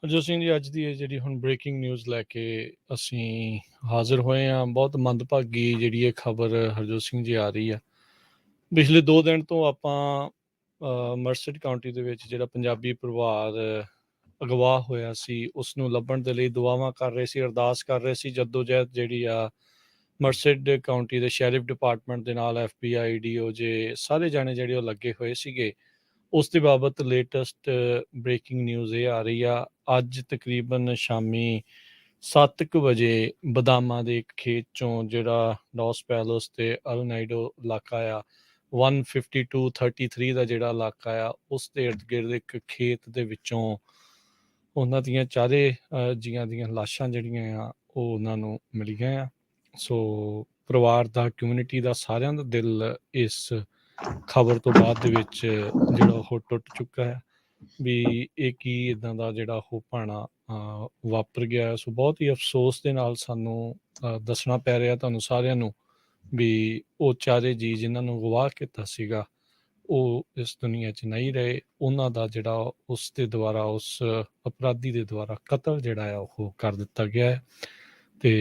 ਹਰਜੋਤ ਸਿੰਘ ਜੀ, ਅੱਜ ਦੀ ਇਹ ਜਿਹੜੀ ਹੁਣ ਬ੍ਰੇਕਿੰਗ ਨਿਊਜ਼ ਲੈ ਕੇ ਅਸੀਂ ਹਾਜ਼ਰ ਹੋਏ ਹਾਂ। ਬਹੁਤ ਮੰਦਭਾਗੀ ਜਿਹੜੀ ਇਹ ਖਬਰ ਹਰਜੋਤ ਸਿੰਘ ਜੀ ਆ ਰਹੀ ਆ। ਪਿਛਲੇ 2 ਦਿਨ ਤੋਂ ਆਪਾਂ ਮਰਸਡ ਕਾਉਂਟੀ ਦੇ ਵਿੱਚ ਜਿਹੜਾ ਪੰਜਾਬੀ ਪਰਿਵਾਰ ਅਗਵਾ ਹੋਇਆ ਸੀ ਉਸ ਨੂੰ ਲੱਭਣ ਦੇ ਲਈ ਦੁਆਵਾਂ ਕਰ ਰਹੇ ਸੀ, ਅਰਦਾਸ ਕਰ ਰਹੇ ਸੀ। ਜਦੋਜਹਿਦ ਜਿਹੜੀ ਆ ਮਰਸਡ ਕਾਉਂਟੀ ਦੇ ਸ਼ੈਰਿਫ ਡਿਪਾਰਟਮੈਂਟ ਦੇ ਨਾਲ FBI, DOJ ਸਾਰੇ ਜਾਣੇ ਜਿਹੜੇ ਉਹ ਲੱਗੇ ਹੋਏ ਸੀਗੇ। ਉਸ ਦੇ ਬਾਬਤ ਲੇਟੈਸਟ ਬ੍ਰੇਕਿੰਗ ਨਿਊਜ਼ ਇਹ ਆ ਰਹੀ ਆ। ਅੱਜ ਤਕਰੀਬਨ ਸ਼ਾਮੀ 7 ਕੁ ਵਜੇ ਬਦਾਮਾਂ ਦੇ ਇੱਕ ਖੇਤ ਚੋਂ ਜਿਹੜਾ ਡੌਸ ਪੈਲਸ ਤੇ ਅਲਨਾਈਡੋ ਇਲਾਕਾ ਆ 15233 ਦਾ ਜਿਹੜਾ ਇਲਾਕਾ ਆ ਉਸ ਦੇ ਇਰਦ ਗਿਰਦ ਇੱਕ ਖੇਤ ਦੇ ਵਿੱਚੋਂ ਉਹਨਾਂ ਦੀਆਂ ਚਾਰੇ ਜੀਆਂ ਦੀਆਂ ਲਾਸ਼ਾਂ ਜਿਹੜੀਆਂ ਆ ਉਹ ਉਹਨਾਂ ਨੂੰ ਮਿਲੀਆਂ ਆ। ਸੋ ਪਰਿਵਾਰ ਦਾ, ਕਮਿਊਨਿਟੀ ਦਾ, ਸਾਰਿਆਂ ਦਾ ਦਿਲ ਇਸ ਖਬਰ ਤੋਂ ਬਾਅਦ ਦੇ ਵਿੱਚ ਜਿਹੜਾ ਉਹ ਟੁੱਟ ਚੁੱਕਾ ਹੈ ਵੀ ਇਹ ਕੀ ਇੱਦਾਂ ਦਾ ਜਿਹੜਾ ਉਹ ਭਾਣਾ ਵਾਪਰ ਗਿਆ। ਸੋ ਬਹੁਤ ਹੀ ਅਫਸੋਸ ਦੇ ਨਾਲ ਸਾਨੂੰ ਦੱਸਣਾ ਪੈ ਰਿਹਾ ਤੁਹਾਨੂੰ ਸਾਰਿਆਂ ਨੂੰ ਵੀ ਉਹ ਚਾਰੇ ਜੀ ਜਿਨ੍ਹਾਂ ਨੂੰ ਅਗਵਾ ਕੀਤਾ ਸੀਗਾ ਉਹ ਇਸ ਦੁਨੀਆ 'ਚ ਨਹੀਂ ਰਹੇ। ਉਹਨਾਂ ਦਾ ਜਿਹੜਾ ਉਸ ਦੇ ਦੁਆਰਾ, ਉਸ ਅਪਰਾਧੀ ਦੇ ਦੁਆਰਾ ਕਤਲ ਜਿਹੜਾ ਆ ਉਹ ਕਰ ਦਿੱਤਾ ਗਿਆ ਹੈ। ਤੇ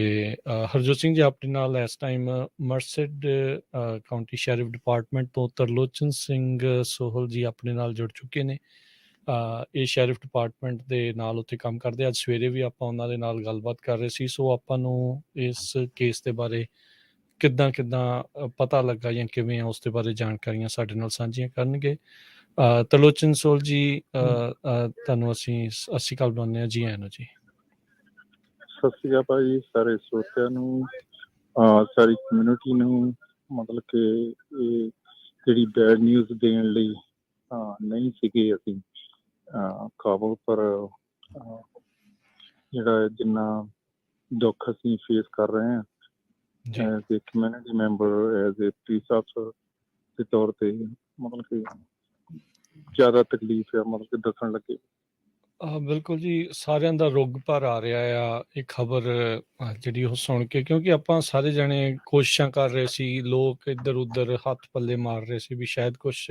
ਹਰਜੋਤ ਸਿੰਘ ਜੀ ਆਪਣੇ ਨਾਲ ਇਸ ਟਾਈਮ ਮਰਸਡ ਕਾਉਂਟੀ ਸ਼ੈਰਿਫ ਡਿਪਾਰਟਮੈਂਟ ਤੋਂ ਤਰਲੋਚਨ ਸਿੰਘ ਸੋਹਲ ਜੀ ਆਪਣੇ ਨਾਲ ਜੁੜ ਚੁੱਕੇ ਨੇ। ਇਹ ਸ਼ੈਰਿਫ ਡਿਪਾਰਟਮੈਂਟ ਦੇ ਨਾਲ ਉੱਥੇ ਕੰਮ ਕਰਦੇ। ਅੱਜ ਸਵੇਰੇ ਵੀ ਆਪਾਂ ਉਹਨਾਂ ਦੇ ਨਾਲ ਗੱਲਬਾਤ ਕਰ ਰਹੇ ਸੀ। ਸੋ ਆਪਾਂ ਨੂੰ ਇਸ ਕੇਸ ਦੇ ਬਾਰੇ ਕਿੱਦਾਂ ਪਤਾ ਲੱਗਾ ਜਾਂ ਕਿਵੇਂ ਆ ਉਸ ਦੇ ਬਾਰੇ ਜਾਣਕਾਰੀਆਂ ਸਾਡੇ ਨਾਲ ਸਾਂਝੀਆਂ ਕਰਨਗੇ। ਤਰਲੋਚਨ ਸੋਹਲ ਜੀ, ਤੁਹਾਨੂੰ ਅਸੀਂ ਸਤਿ ਸ਼੍ਰੀ ਅਕਾਲ ਬੁਲਾਉਂਦੇ ਹਾਂ। ਜੀ ਆਇਆਂ ਨੂੰ ਜੀ। ਸਤਿ ਸ਼੍ਰੀ ਅਕਾਲ ਭਾਈ, ਸਾਰੇ ਸਰੋਤਿਆਂ ਨੂੰ, ਸਾਰੀ ਕਮਿਊਨਿਟੀ ਨੂੰ। ਮਤਲਬ ਕਿ ਇਹ ਜਿਹੜੀ ਬੈਡ ਨਿਊਜ਼ ਦੇਣ ਲਈ ਨਹੀਂ ਸੀਗੇ ਅਸੀਂ ਕਾਬਲ, ਪਰ ਜਿਹੜਾ ਜਿੰਨਾ ਦੁੱਖ ਅਸੀਂ ਫੇਸ ਕਰ ਰਹੇ ਹਾਂ as a community member, as a police ਅਫਸਰ ਦੇ ਤੌਰ 'ਤੇ, ਮਤਲਬ ਕਿ ਜ਼ਿਆਦਾ ਤਕਲੀਫ ਆ, ਮਤਲਬ ਕਿ ਦੱਸਣ ਲੱਗੇ। ਬਿਲਕੁਲ ਜੀ, ਸਾਰਿਆਂ ਦਾ ਰੁੱਗ ਭਰ ਆ ਰਿਹਾ ਆ ਇਹ ਖਬਰ ਜਿਹੜੀ ਉਹ ਸੁਣ ਕੇ, ਕਿਉਂਕਿ ਆਪਾਂ ਸਾਰੇ ਜਣੇ ਕੋਸ਼ਿਸ਼ਾਂ ਕਰ ਰਹੇ ਸੀ, ਲੋਕ ਇੱਧਰ ਉੱਧਰ ਹੱਥ ਪੱਲੇ ਮਾਰ ਰਹੇ ਸੀ ਵੀ ਸ਼ਾਇਦ ਕੁਛ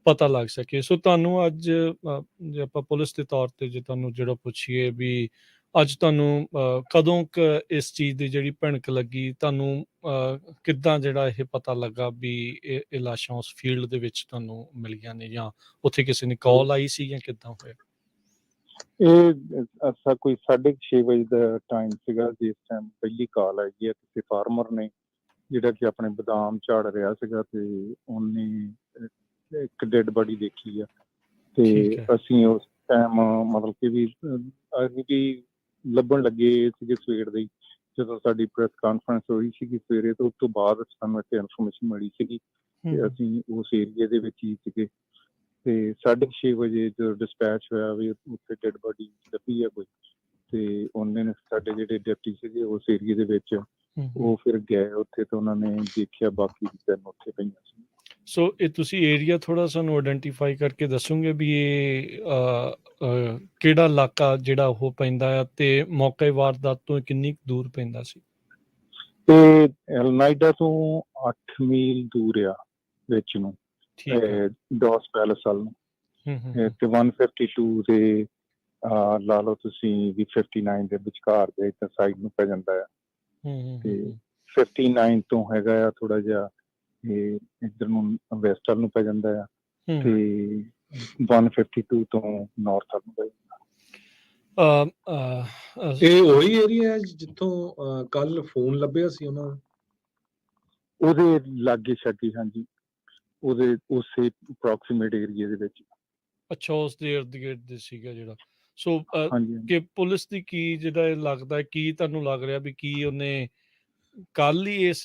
ਪਤਾ ਲੱਗ ਸਕੇ। ਸੋ ਤੁਹਾਨੂੰ ਅੱਜ ਜੇ ਆਪਾਂ ਪੁਲਿਸ ਦੇ ਤੌਰ ਤੇ ਜੇ ਤੁਹਾਨੂੰ ਜਿਹੜਾ ਪੁੱਛੀਏ ਵੀ ਅੱਜ ਤੁਹਾਨੂੰ ਕਦੋਂ ਕੁ ਇਸ ਚੀਜ਼ ਦੀ ਜਿਹੜੀ ਭਿਣਕ ਲੱਗੀ, ਤੁਹਾਨੂੰ ਕਿੱਦਾਂ ਜਿਹੜਾ ਇਹ ਪਤਾ ਲੱਗਾ ਵੀ ਇਹ ਲਾਸ਼ਾਂ ਉਸ ਫੀਲਡ ਦੇ ਵਿੱਚ ਤੁਹਾਨੂੰ ਮਿਲੀਆਂ ਨੇ, ਜਾਂ ਉੱਥੇ ਕਿਸੇ ਨੇ ਕਾਲ ਆਈ ਸੀ, ਜਾਂ ਕਿੱਦਾਂ ਹੋਇਆ? ਇਹ ਕੋਈ 6:30 ਵਜੇ ਦਾ ਟਾਈਮ ਸੀਗਾ ਜਿਸ ਟਾਈਮ ਪਹਿਲੀ ਕਾਲ ਆਈ ਹੈ ਕਿਸੇ ਫਾਰਮਰ ਨੇ, ਜਿਹੜਾ ਕਿ ਆਪਣੇ ਬਦਾਮ ਝਾੜ ਰਿਹਾ ਸੀਗਾ ਤੇ ਉਹਨੇ ਇੱਕ ਡੈਡ ਬਾਡੀ ਦੇਖੀ ਆ। ਤੇ ਅਸੀਂ ਉਸ ਟਾਈਮ ਮਤਲਬ ਕਿ ਵੀ ਲੱਭਣ ਲੱਗੇ ਸੀਗੇ ਸਵੇਰ ਦੇ, ਜਦੋਂ ਸਾਡੀ ਪ੍ਰੈਸ ਕਾਨਫਰੰਸ ਹੋਈ ਸੀਗੀ ਸਵੇਰੇ, ਤੇ ਉਸ ਤੋਂ ਬਾਅਦ ਸਾਨੂੰ ਇੱਥੇ ਇਨਫੋਰਮੇਸ਼ਨ ਮਿਲੀ ਸੀਗੀ ਤੇ ਅਸੀਂ ਉਸ ਏਰੀਏ ਦੇ ਵਿੱਚ ਹੀ ਸੀਗੇ। ਤੇ 6:30 ਵਜੇ ਜਦੋਂ ਡਿਸਪੈਚ ਹੋਇਆ ਵੀ ਉੱਥੇ ਡੈਡ ਬਾਡੀ ਲੱਭੀ ਆ ਕੋਈ, ਤੇ ਉਹਨੇ ਸਾਡੇ ਜਿਹੜੇ ਡਿਪਟੀ ਸੀਗੇ ਉਸ ਏਰੀਏ ਦੇ ਵਿੱਚ, ਉਹ ਫਿਰ ਗਏ ਉੱਥੇ ਤੇ ਉਹਨਾਂ ਨੇ ਦੇਖਿਆ ਬਾਕੀ ਤਿੰਨ ਉੱਥੇ ਪਈਆਂ ਸੀ। ਸੋ ਇਹ ਤੁਸੀਂ ਏਰੀਆ ਥੋੜਾ ਸਾਨੂੰ ਆਇਡੈਂਟੀਫਾਈ ਕਰਕੇ ਦੱਸੋਗੇ ਵੀ ਇਹ ਕਿਹੜਾ ਇਲਾਕਾ ਜਿਹੜਾ ਉਹ ਪੈਂਦਾ ਆ ਤੇ ਮੌਕੇ ਵਾਰਦਾਤ ਤੋਂ ਕਿੰਨੀ ਦੂਰ ਪੈਂਦਾ ਸੀ? ਤੇ ਅਲਨਾਈਡਾ ਤੋਂ 8 ਮੀਲ ਦੂਰ ਆ ਵਿੱਚ ਨੂੰ, ਡੌਸ ਪੈਲਸ ਵੱਲ ਨੂੰ, ਤੇ 152 ਦੇ ਲਾ ਲਓ ਤੁਸੀਂ ਵੀ 59 ਦੇ ਵਿਚਕਾਰ ਦੇ ਸਾਈਡ ਨੂੰ ਪੈ ਜਾਂਦਾ ਆ। ਤੇ 59 ਤੋਂ ਹੈਗਾ ਆ ਥੋੜਾ ਜਿਹਾ ਇਹ ਇੱਧਰ ਨੂੰ ਵੈਸਟ ਵੱਲ ਨੂੰ ਪੈ ਜਾਂਦਾ ਆ, ਤੇ 152 ਤੋਂ ਨਾਰਥ ਵੱਲ ਨੂੰ ਪੈ ਜਾਂਦਾ। ਇਹ ਉਹੀ ਏਰੀਆ ਜਿੱਥੋਂ ਕੱਲ ਫੋਨ ਲੱਭਿਆ ਸੀ ਉਹਨਾਂ ਦਾ? ਉਹਦੇ ਲਾਗੇ ਛਾਗੇ, ਹਾਂਜੀ, ਉਹਦੇ ਉਸੇ ਅਪਰੋਕਸੀਮੇਟ ਏਰੀਏ ਦੇ ਵਿੱਚ। ਅੱਛਾ, ਉਸ ਦੇ ਇਰਦ ਗਿਰਦ ਸੀਗਾ ਜਿਹੜਾ। ਸੋ ਕਿ ਪੁਲਿਸ ਦੀ ਕੀ ਜਿਹੜਾ ਇਹ ਲੱਗਦਾ, ਕੀ ਤੁਹਾਨੂੰ ਲੱਗ ਰਿਹਾ ਵੀ ਕੀ ਉਹਨੇ ਕੱਲ ਹੀ ਇਸ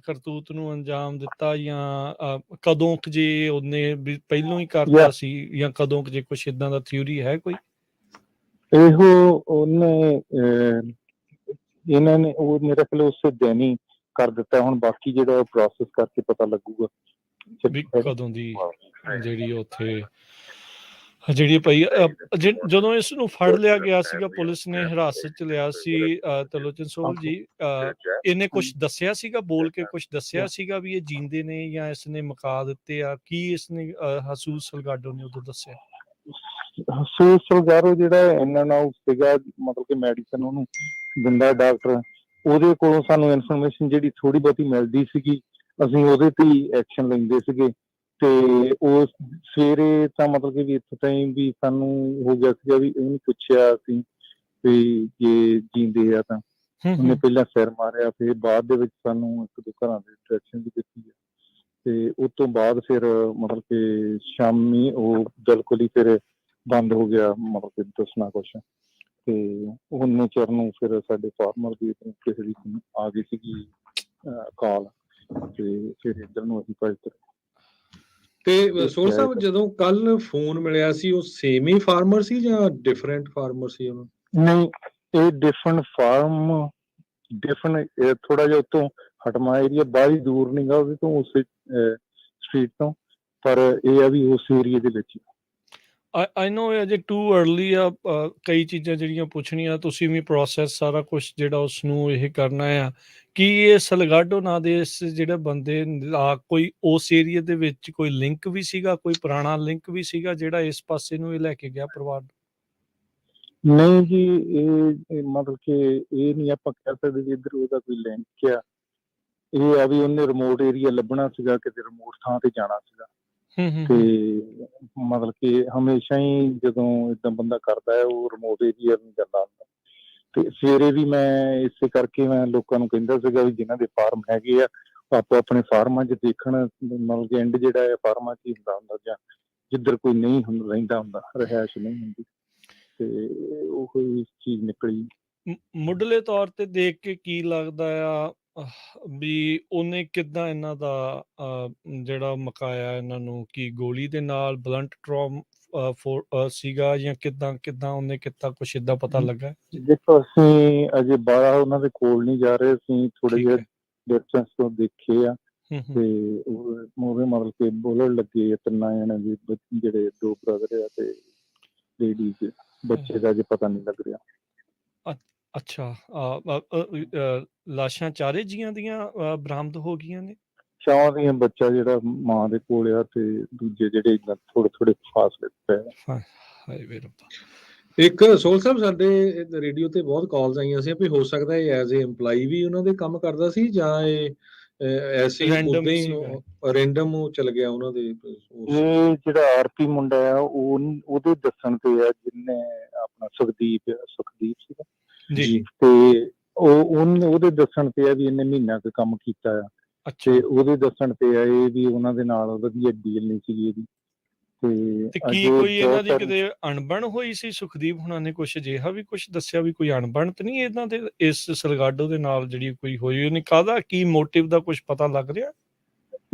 ਕਰਤੂਤ ਨੂੰ ਅੰਜਾਮ ਦਿੱਤਾ, ਜਾਂ ਕਦੋਂ ਕੁ ਜੇ ਉਹਨੇ ਵੀ ਪਹਿਲੋਂ ਹੀ ਕਰਤਾ ਸੀ, ਜਾਂ ਕਦੋਂ ਕੁ ਜੇ ਕੁਛ ਏਦਾਂ ਦਾ ਥਿਊਰੀ ਹੈ ਕੋਈ? ਇਹੋ ਉਹਨੇ ਇਹਨਾਂ ਨੇ ਉਹ ਮੇਰੇ ਖਿਆਲ ਉਸੇ ਦਿਨ ਹੀ ਕਰ ਦਿੱਤਾ। ਹੁਣ ਬਾਕੀ ਜਿਹੜਾ ਪ੍ਰੋਸੈਸ ਕਰਕੇ ਪਤਾ ਲੱਗੂਗਾ ਵੀ ਕਦੋਂ ਦੀ ਜਿਹੜੀ ਉੱਥੇ ਜਿਹੜੀ ਪਈ। ਜਦੋਂ ਇਸ ਨੂੰ ਫੜ ਲਿਆ ਗਿਆ ਸੀਗਾ, ਪੁਲਿਸ ਨੇ ਹਿਰਾਸਤ ਚ ਲਿਆ ਸੀ ਤਰਲੋਚਨ ਸੋਹਲ ਜੀ, ਇਹਨੇ ਕੁਛ ਦੱਸਿਆ ਸੀਗਾ, ਬੋਲ ਕੇ ਕੁਛ ਦੱਸਿਆ ਸੀਗਾ ਵੀ ਇਹ ਜੀਂਦੇ ਨੇ ਜਾਂ ਇਸਨੇ ਮੁਕਾ ਦਿੱਤੇ ਆ? ਕੀ ਇਸਨੇ ਹਸੂਸ ਸਲਗਾਡੋ ਨੇ ਉਦੋਂ ਦੱਸਿਆ? ਸਲਗਾਰੋ ਜਿਹੜਾ ਇਹਨਾਂ ਨਾਲ ਸੀਗਾ, ਮਤਲਬ ਕਿ ਮੈਡੀਸਨ ਉਹਨੂੰ ਦਿੰਦਾ ਡਾਕਟਰ, ਉਹਦੇ ਕੋਲੋਂ ਸਾਨੂੰ ਇਨਫੋਰਮੇਸ਼ਨ ਜਿਹੜੀ ਥੋੜ੍ਹੀ ਬਹੁਤੀ ਮਿਲਦੀ ਸੀਗੀ, ਅਸੀਂ ਉਹਦੇ ਤੇ ਹੀ ਐਕਸ਼ਨ ਲੈਂਦੇ ਸੀਗੇ। ਤੇ ਉਹ ਸਵੇਰੇ ਤਾਂ ਮਤਲਬ ਕਿ ਵੀ ਇੱਥੇ ਤਾਈਂ ਵੀ ਸਾਨੂੰ ਹੋ ਗਿਆ ਸੀਗਾ ਵੀ ਉਹਨੂੰ ਪੁੱਛਿਆ ਅਸੀਂ ਵੀ ਜੇ ਜੀਂਦੇ ਆ ਤਾਂ ਉਹਨੇ ਪਹਿਲਾਂ ਸਿਰ ਮਾਰਿਆ, ਫਿਰ ਬਾਅਦ ਦੇ ਵਿੱਚ ਸਾਨੂੰ 1-2 ਘਰਾਂ ਦੀ ਡਾਇਰੈਕਸ਼ਨ ਵੀ ਦਿੱਤੀ ਹੈ। ਤੇ ਉਸ ਤੋਂ ਬਾਅਦ ਫਿਰ ਮਤਲਬ ਕਿ ਸ਼ਾਮੀ ਉਹ ਬਿਲਕੁਲ ਹੀ ਫਿਰ ਬੰਦ ਹੋ ਗਿਆ, ਮਤਲਬ ਕਿ ਦੱਸਣਾ ਕੁਛ। ਤੇ ਉਹਨੇ ਚਿਰ ਨੂੰ ਫਿਰ ਸਾਡੇ ਫਾਰਮਰ ਦੀ ਕਿਸੇ ਦੀ ਆ ਗਈ ਸੀਗੀ ਕਾਲ, ਤੇ ਫਿਰ ਇੱਧਰ ਨੂੰ ਅਸੀਂ ਭੱਜ ਤੁਰੇ। ਤੇ ਸੋਲ ਸਾਹਿਬ, ਜਦੋਂ ਕੱਲ ਫੋਨ ਮਿਲਿਆ ਸੀ, ਉਹ ਸੇਮ ਹੀ ਫਾਰਮਰ ਸੀ ਜਾਂ ਡਿਫਰੈਂਟ ਫਾਰਮਰ ਸੀ ਉਹਨੂੰ? ਨਹੀਂ, ਇਹ ਡਿਫਰੈਂਟ ਫਾਰਮ, ਡਿਫਰੈਂਟ ਥੋੜਾ ਜਿਹਾ ਉੱਤੋਂ ਹਟਮਾ ਏਰੀਆ, ਬਾਹਲੀ ਦੂਰ ਨਹੀਂ ਗਾ ਉਹਦੇ ਤੋਂ, ਉਸੇ ਸਟਰੀਟ ਤੋਂ, ਪਰ ਇਹ ਆ ਵੀ ਉਸ ਏਰੀਏ ਦੇ ਵਿੱਚ। ਆਈ ਨੋ ਅਜੇ ਟੂ ਅਰਲੀ ਆ, ਕਈ ਚੀਜ਼ਾਂ ਜਿਹੜੀਆਂ ਪੁੱਛਣੀਆਂ, ਤੁਸੀਂ ਵੀ ਪ੍ਰੋਸੈਸ ਸਾਰਾ ਕੁਛ ਜਿਹੜਾ ਉਸਨੂੰ ਇਹ ਕਰਨਾ ਆ। ਕੀ ਇਹ ਸਲਗਾਡੋ ਨਾਂ ਦੇ ਇਸ ਜਿਹੜੇ ਬੰਦੇ ਨਾਲ ਕੋਈ ਉਸ ਏਰੀਏ ਦੇ ਵਿੱਚ ਕੋਈ ਲਿੰਕ ਵੀ ਸੀਗਾ, ਕੋਈ ਪੁਰਾਣਾ ਲਿੰਕ ਵੀ ਸੀਗਾ ਜਿਹੜਾ ਇਸ ਪਾਸੇ ਨੂੰ ਇਹ ਲੈ ਕੇ ਗਿਆ ਪਰਿਵਾਰ? ਨਹੀਂ ਜੀ, ਇਹ ਮਤਲਬ ਕਿ ਇਹ ਨਹੀਂ ਆਪਾਂ ਕਹਿ ਸਕਦੇ ਵੀ ਇੱਧਰ ਉਹਦਾ ਕੋਈ ਲਿੰਕ ਆ। ਇਹ ਆ ਵੀ ਉਹਨੇ ਰਿਮੋਟ ਏਰੀਆ ਲੱਭਣਾ ਸੀਗਾ, ਕਿਤੇ ਰਿਮੋਟ ਥਾਂ ਤੇ ਜਾਣਾ ਸੀਗਾ। ਤੇ ਮਤਲਬ ਕਿ ਹਮੇਸ਼ਾ ਹੀ ਜਦੋਂ ਏਦਾਂ ਬੰਦਾ ਕਰਦਾ ਹੈ, ਉਹ ਰਿਮੋਟ ਏਰੀਆ ਨੂੰ ਜਾਂਦਾ ਹੁੰਦਾ। ਤੇ ਸਵੇਰੇ ਵੀ ਮੈਂ ਇਸੇ ਕਰਕੇ ਮੈਂ ਲੋਕਾਂ ਨੂੰ ਕਹਿੰਦਾ ਸੀਗਾ ਵੀ ਜਿਨ੍ਹਾਂ ਦੇ ਫਾਰਮ ਹੈਗੇ ਆ, ਆਪੋ ਆਪਣੇ ਫਾਰਮਾਂ 'ਚ ਦੇਖਣ, ਮਤਲਬ ਕਿ ਐਂਡ ਜਿਹੜਾ ਹੈ ਫਾਰਮਾਂ 'ਚ ਹੀ ਹੁੰਦਾ ਹੁੰਦਾ, ਜਾਂ ਜਿੱਧਰ ਕੋਈ ਨਹੀਂ ਰਹਿੰਦਾ ਹੁੰਦਾ, ਰਿਹਾਇਸ਼ ਨਹੀਂ ਹੁੰਦੀ, ਤੇ ਉਹ ਚੀਜ਼ ਨਿਕਲੀ। ਮੁੱਢਲੇ ਤੌਰ ਤੇ ਦੇਖ ਕੇ ਕੀ ਲੱਗਦਾ ਆ ਵੀ ਉਹਨੇ ਕਿੱਦਾਂ ਇਹਨਾਂ ਦਾ ਜਿਹੜਾ ਮੁਕਾਇਆ ਇਹਨਾਂ ਨੂੰ? ਕੀ ਗੋਲੀ ਦੇ ਨਾਲ, ਬਲੰਟ ਟਰੌਮ ਸੀਗਾ, ਜਾਂ ਕਿੱਦਾਂ ਉਹਨੇ ਕੀਤਾ? ਕੁਛ ਏਦਾਂ ਪਤਾ ਲੱਗਾ? ਦੇਖੋ, ਅਸੀਂ ਅਜੇ ਬਾਹਰ ਉਹਨਾਂ ਦੇ ਕੋਲ ਨਹੀਂ ਜਾ ਰਹੇ, ਅਸੀਂ ਥੋੜੇ ਜਿਹੇ ਡਿਸਟੈਂਸ ਤੋਂ ਦੇਖੇ ਆ, ਤੇ ਉਹਦੇ ਮਤਲਬ ਕਿ ਬੋਲਣ ਲੱਗੇ 3 ਜਣੇ ਵੀ, ਜਿਹੜੇ 2 ਬ੍ਰਦਰ ਆ ਤੇ ਲੇਡੀਜ਼, ਬੱਚੇ ਦਾ ਅਜੇ ਪਤਾ ਨਹੀਂ ਲੱਗ ਰਿਹਾ। ਅੱਛਾ, ਲਾਸ਼ਾਂ 4 ਜੀਆਂ ਦੀਆਂ ਬਰਾਮਦ ਹੋ ਗਈਆਂ ਨੇ? 4 ਦੀਆਂ, ਬੱਚਾ ਜਿਹੜਾ ਮਾਂ ਦੇ ਕੋਲ ਆ, ਤੇ ਦੂਜੇ ਜਿਹੜੇ ਏਦਾਂ ਥੋੜੇ ਫਾਸਲੇ ਪਏ। ਹਾਏ ਵੇ ਰੱਬਾ। ਇੱਕ ਸੋਲ ਸਾਹਿਬ, ਸਾਡੇ ਰੇਡੀਓ ਤੇ ਬਹੁਤ ਕਾਲਸ ਆਈਆਂ ਸੀ ਵੀ ਹੋ ਸਕਦਾ ਇਹ ਐਜ਼ ਏ EMPLOYE ਵੀ ਉਹਨਾਂ ਦੇ ਕੰਮ ਕਰਦਾ ਸੀ, ਜਾਂ ਇਹ ਐਸੇ ਹੀ ਉਦਾਂ ਹੀ ਰੈਂਡਮ ਚਲ ਗਿਆ ਉਹਨਾਂ ਦੇ? ਇਹ ਜਿਹੜਾ ਆਰਪੀ ਮੁੰਡਾ ਆ, ਉਹਦੇ ਦੱਸਣ ਤੇ ਆ, ਜਿਹਨੇ ਆਪਣਾ ਸੁਖਦੀਪ ਸੀਗਾ ਜੀ, ਤੇ ਉਹਦੇ ਦੱਸਣ ਤੇ ਆ ਵੀ ਇਹਨੇ ਮਹੀਨਾ ਕੁ ਕੰਮ ਕੀਤਾ ਆ, ਤੇ ਉਹਦੇ ਦੱਸਣ ਤੇ ਆ ਇਹ ਵੀ ਉਹਨਾਂ ਦੇ ਨਾਲ ਵਧੀਆ ਡੀਲ ਨਹੀਂ ਸੀਗੀ ਇਹਦੀ। ਤੇ ਕੀ ਕੋਈ ਇਹਨਾਂ ਦੀ ਕਿਤੇ ਅਣਬਣ ਹੋਈ ਸੀ? ਸੁਖਦੀਪ ਹੁਣਾਂ ਨੇ ਕੁਛ ਅਜਿਹਾ ਵੀ ਕੁਛ ਦੱਸਿਆ ਵੀ ਕੋਈ ਅਣਬਣ ਤੇ ਨਹੀਂ ਇਹਨਾਂ ਦੇ ਇਸ ਸਲਗਾਡੋ ਦੇ ਨਾਲ ਜਿਹੜੀ ਕੋਈ ਹੋਈ? ਉਹਨੇ ਕਾਹਦਾ ਕੀ ਮੋਟਿਵ ਦਾ ਕੁਛ ਪਤਾ ਲੱਗ ਰਿਹਾ?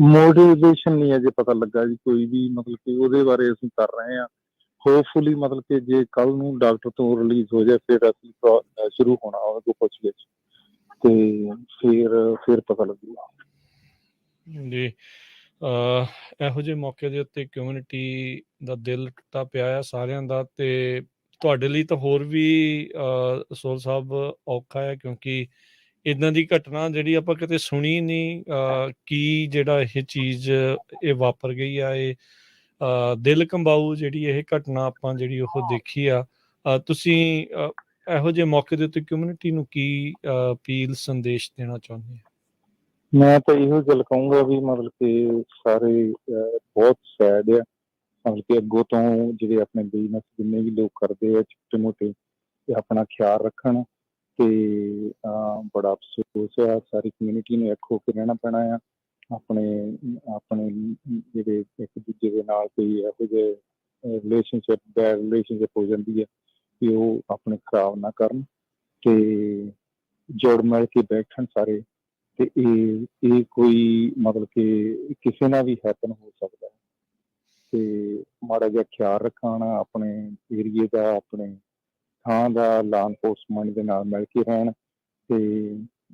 ਮੋਟੀਵੇਸ਼ਨ ਨਹੀਂ ਅਜੇ ਪਤਾ ਲੱਗਾ ਜੀ ਕੋਈ ਵੀ, ਮਤਲਬ ਕਿ ਉਹਦੇ ਬਾਰੇ ਅਸੀਂ ਕਰ ਰਹੇ ਹਾਂ। ਹੋਪਫੁਲੀ ਮਤਲਬ ਕਿ ਜੇ ਕੱਲ ਨੂੰ ਡਾਕਟਰ ਤੋਂ ਰਿਲੀਜ਼ ਹੋ ਜਾਏ, ਫਿਰ ਅਸੀਂ ਸ਼ੁਰੂ ਹੋਣਾ ਉਹਦੇ ਕੋਲ ਪੁੱਛਗਿੱਛ, ਤੇ ਫਿਰ ਪਤਾ ਲੱਗੂਗਾ ਜੀ। ਇਹੋ ਜਿਹੇ ਮੌਕੇ ਦੇ ਉੱਤੇ ਕਮਿਊਨਿਟੀ ਦਾ ਦਿਲ ਟੁੱਟਾ ਪਿਆ ਆ ਸਾਰਿਆਂ ਦਾ, ਤੇ ਤੁਹਾਡੇ ਲਈ ਤਾਂ ਹੋਰ ਵੀ ਸੋਲ ਸਾਹਿਬ ਔਖਾ ਹੈ, ਕਿਉਂਕਿ ਇੱਦਾਂ ਦੀ ਘਟਨਾ ਜਿਹੜੀ ਆਪਾਂ ਕਿਤੇ ਸੁਣੀ ਨਹੀਂ। ਕੀ ਜਿਹੜਾ ਇਹ ਚੀਜ਼ ਇਹ ਵਾਪਰ ਗਈ ਆ, ਇਹ ਦਿਲ ਕੰਬਾਊ ਜਿਹੜੀ ਇਹ ਘਟਨਾ ਆਪਾਂ ਜਿਹੜੀ ਉਹ ਦੇਖੀ ਆ, ਤੁਸੀਂ ਇਹੋ ਜਿਹੇ ਮੌਕੇ ਦੇ ਉੱਤੇ ਕਮਿਊਨਿਟੀ ਨੂੰ ਕੀ ਅਪੀਲ, ਸੰਦੇਸ਼ ਦੇਣਾ ਚਾਹੁੰਦੇ? ਮੈਂ ਤਾਂ ਇਹੋ ਗੱਲ ਕਹੂੰਗਾ ਵੀ ਮਤਲਬ ਕਿ ਸਾਰੇ ਬਹੁਤ ਸੈਡ ਆ, ਮਤਲਬ ਕਿ ਅੱਗੋਂ ਤੋਂ ਜਿਹੜੇ ਆਪਣੇ ਬਿਜ਼ਨਸ ਜਿੰਨੇ ਵੀ ਲੋਕ ਕਰਦੇ ਆ ਛੋਟੇ ਮੋਟੇ, ਤੇ ਆਪਣਾ ਖਿਆਲ ਰੱਖਣ। ਤੇ ਬੜਾ ਅਫਸੋਸ ਆ, ਸਾਰੀ ਕਮਿਊਨਿਟੀ ਨੂੰ ਇੱਕ ਹੋ ਕੇ ਰਹਿਣਾ ਪੈਣਾ ਆ। ਆਪਣੇ ਜਿਹੜੇ ਇੱਕ ਦੂਜੇ ਦੇ ਨਾਲ ਕੋਈ ਇਹੋ ਜਿਹੇ ਬੈਡ ਰਿਲੇਸ਼ਨਸ਼ਿਪ ਹੋ ਜਾਂਦੀ ਹੈ, ਕਿ ਉਹ ਆਪਣੇ ਖਰਾਬ ਨਾ ਕਰਨ, ਤੇ ਜੁੜ ਮਿਲ ਕੇ ਬੈਠਣ ਸਾਰੇ। ਤੇ ਇਹ ਕੋਈ ਮਤਲਬ ਕਿ ਕਿਸੇ ਨਾਲ ਵੀ ਹੈਪਨ ਹੋ ਸਕਦਾ ਹੈ, ਤੇ ਮਾੜਾ ਜਿਹਾ ਖਿਆਲ ਰੱਖਣ ਆਪਣੇ ਏਰੀਏ ਦਾ, ਆਪਣੇ ਥਾਂ ਦਾ, ਲਾਅ ਇਨਫੋਰਸਮੈਂਟ ਦੇ ਨਾਲ ਮਿਲ ਕੇ ਰਹਿਣ। ਤੇ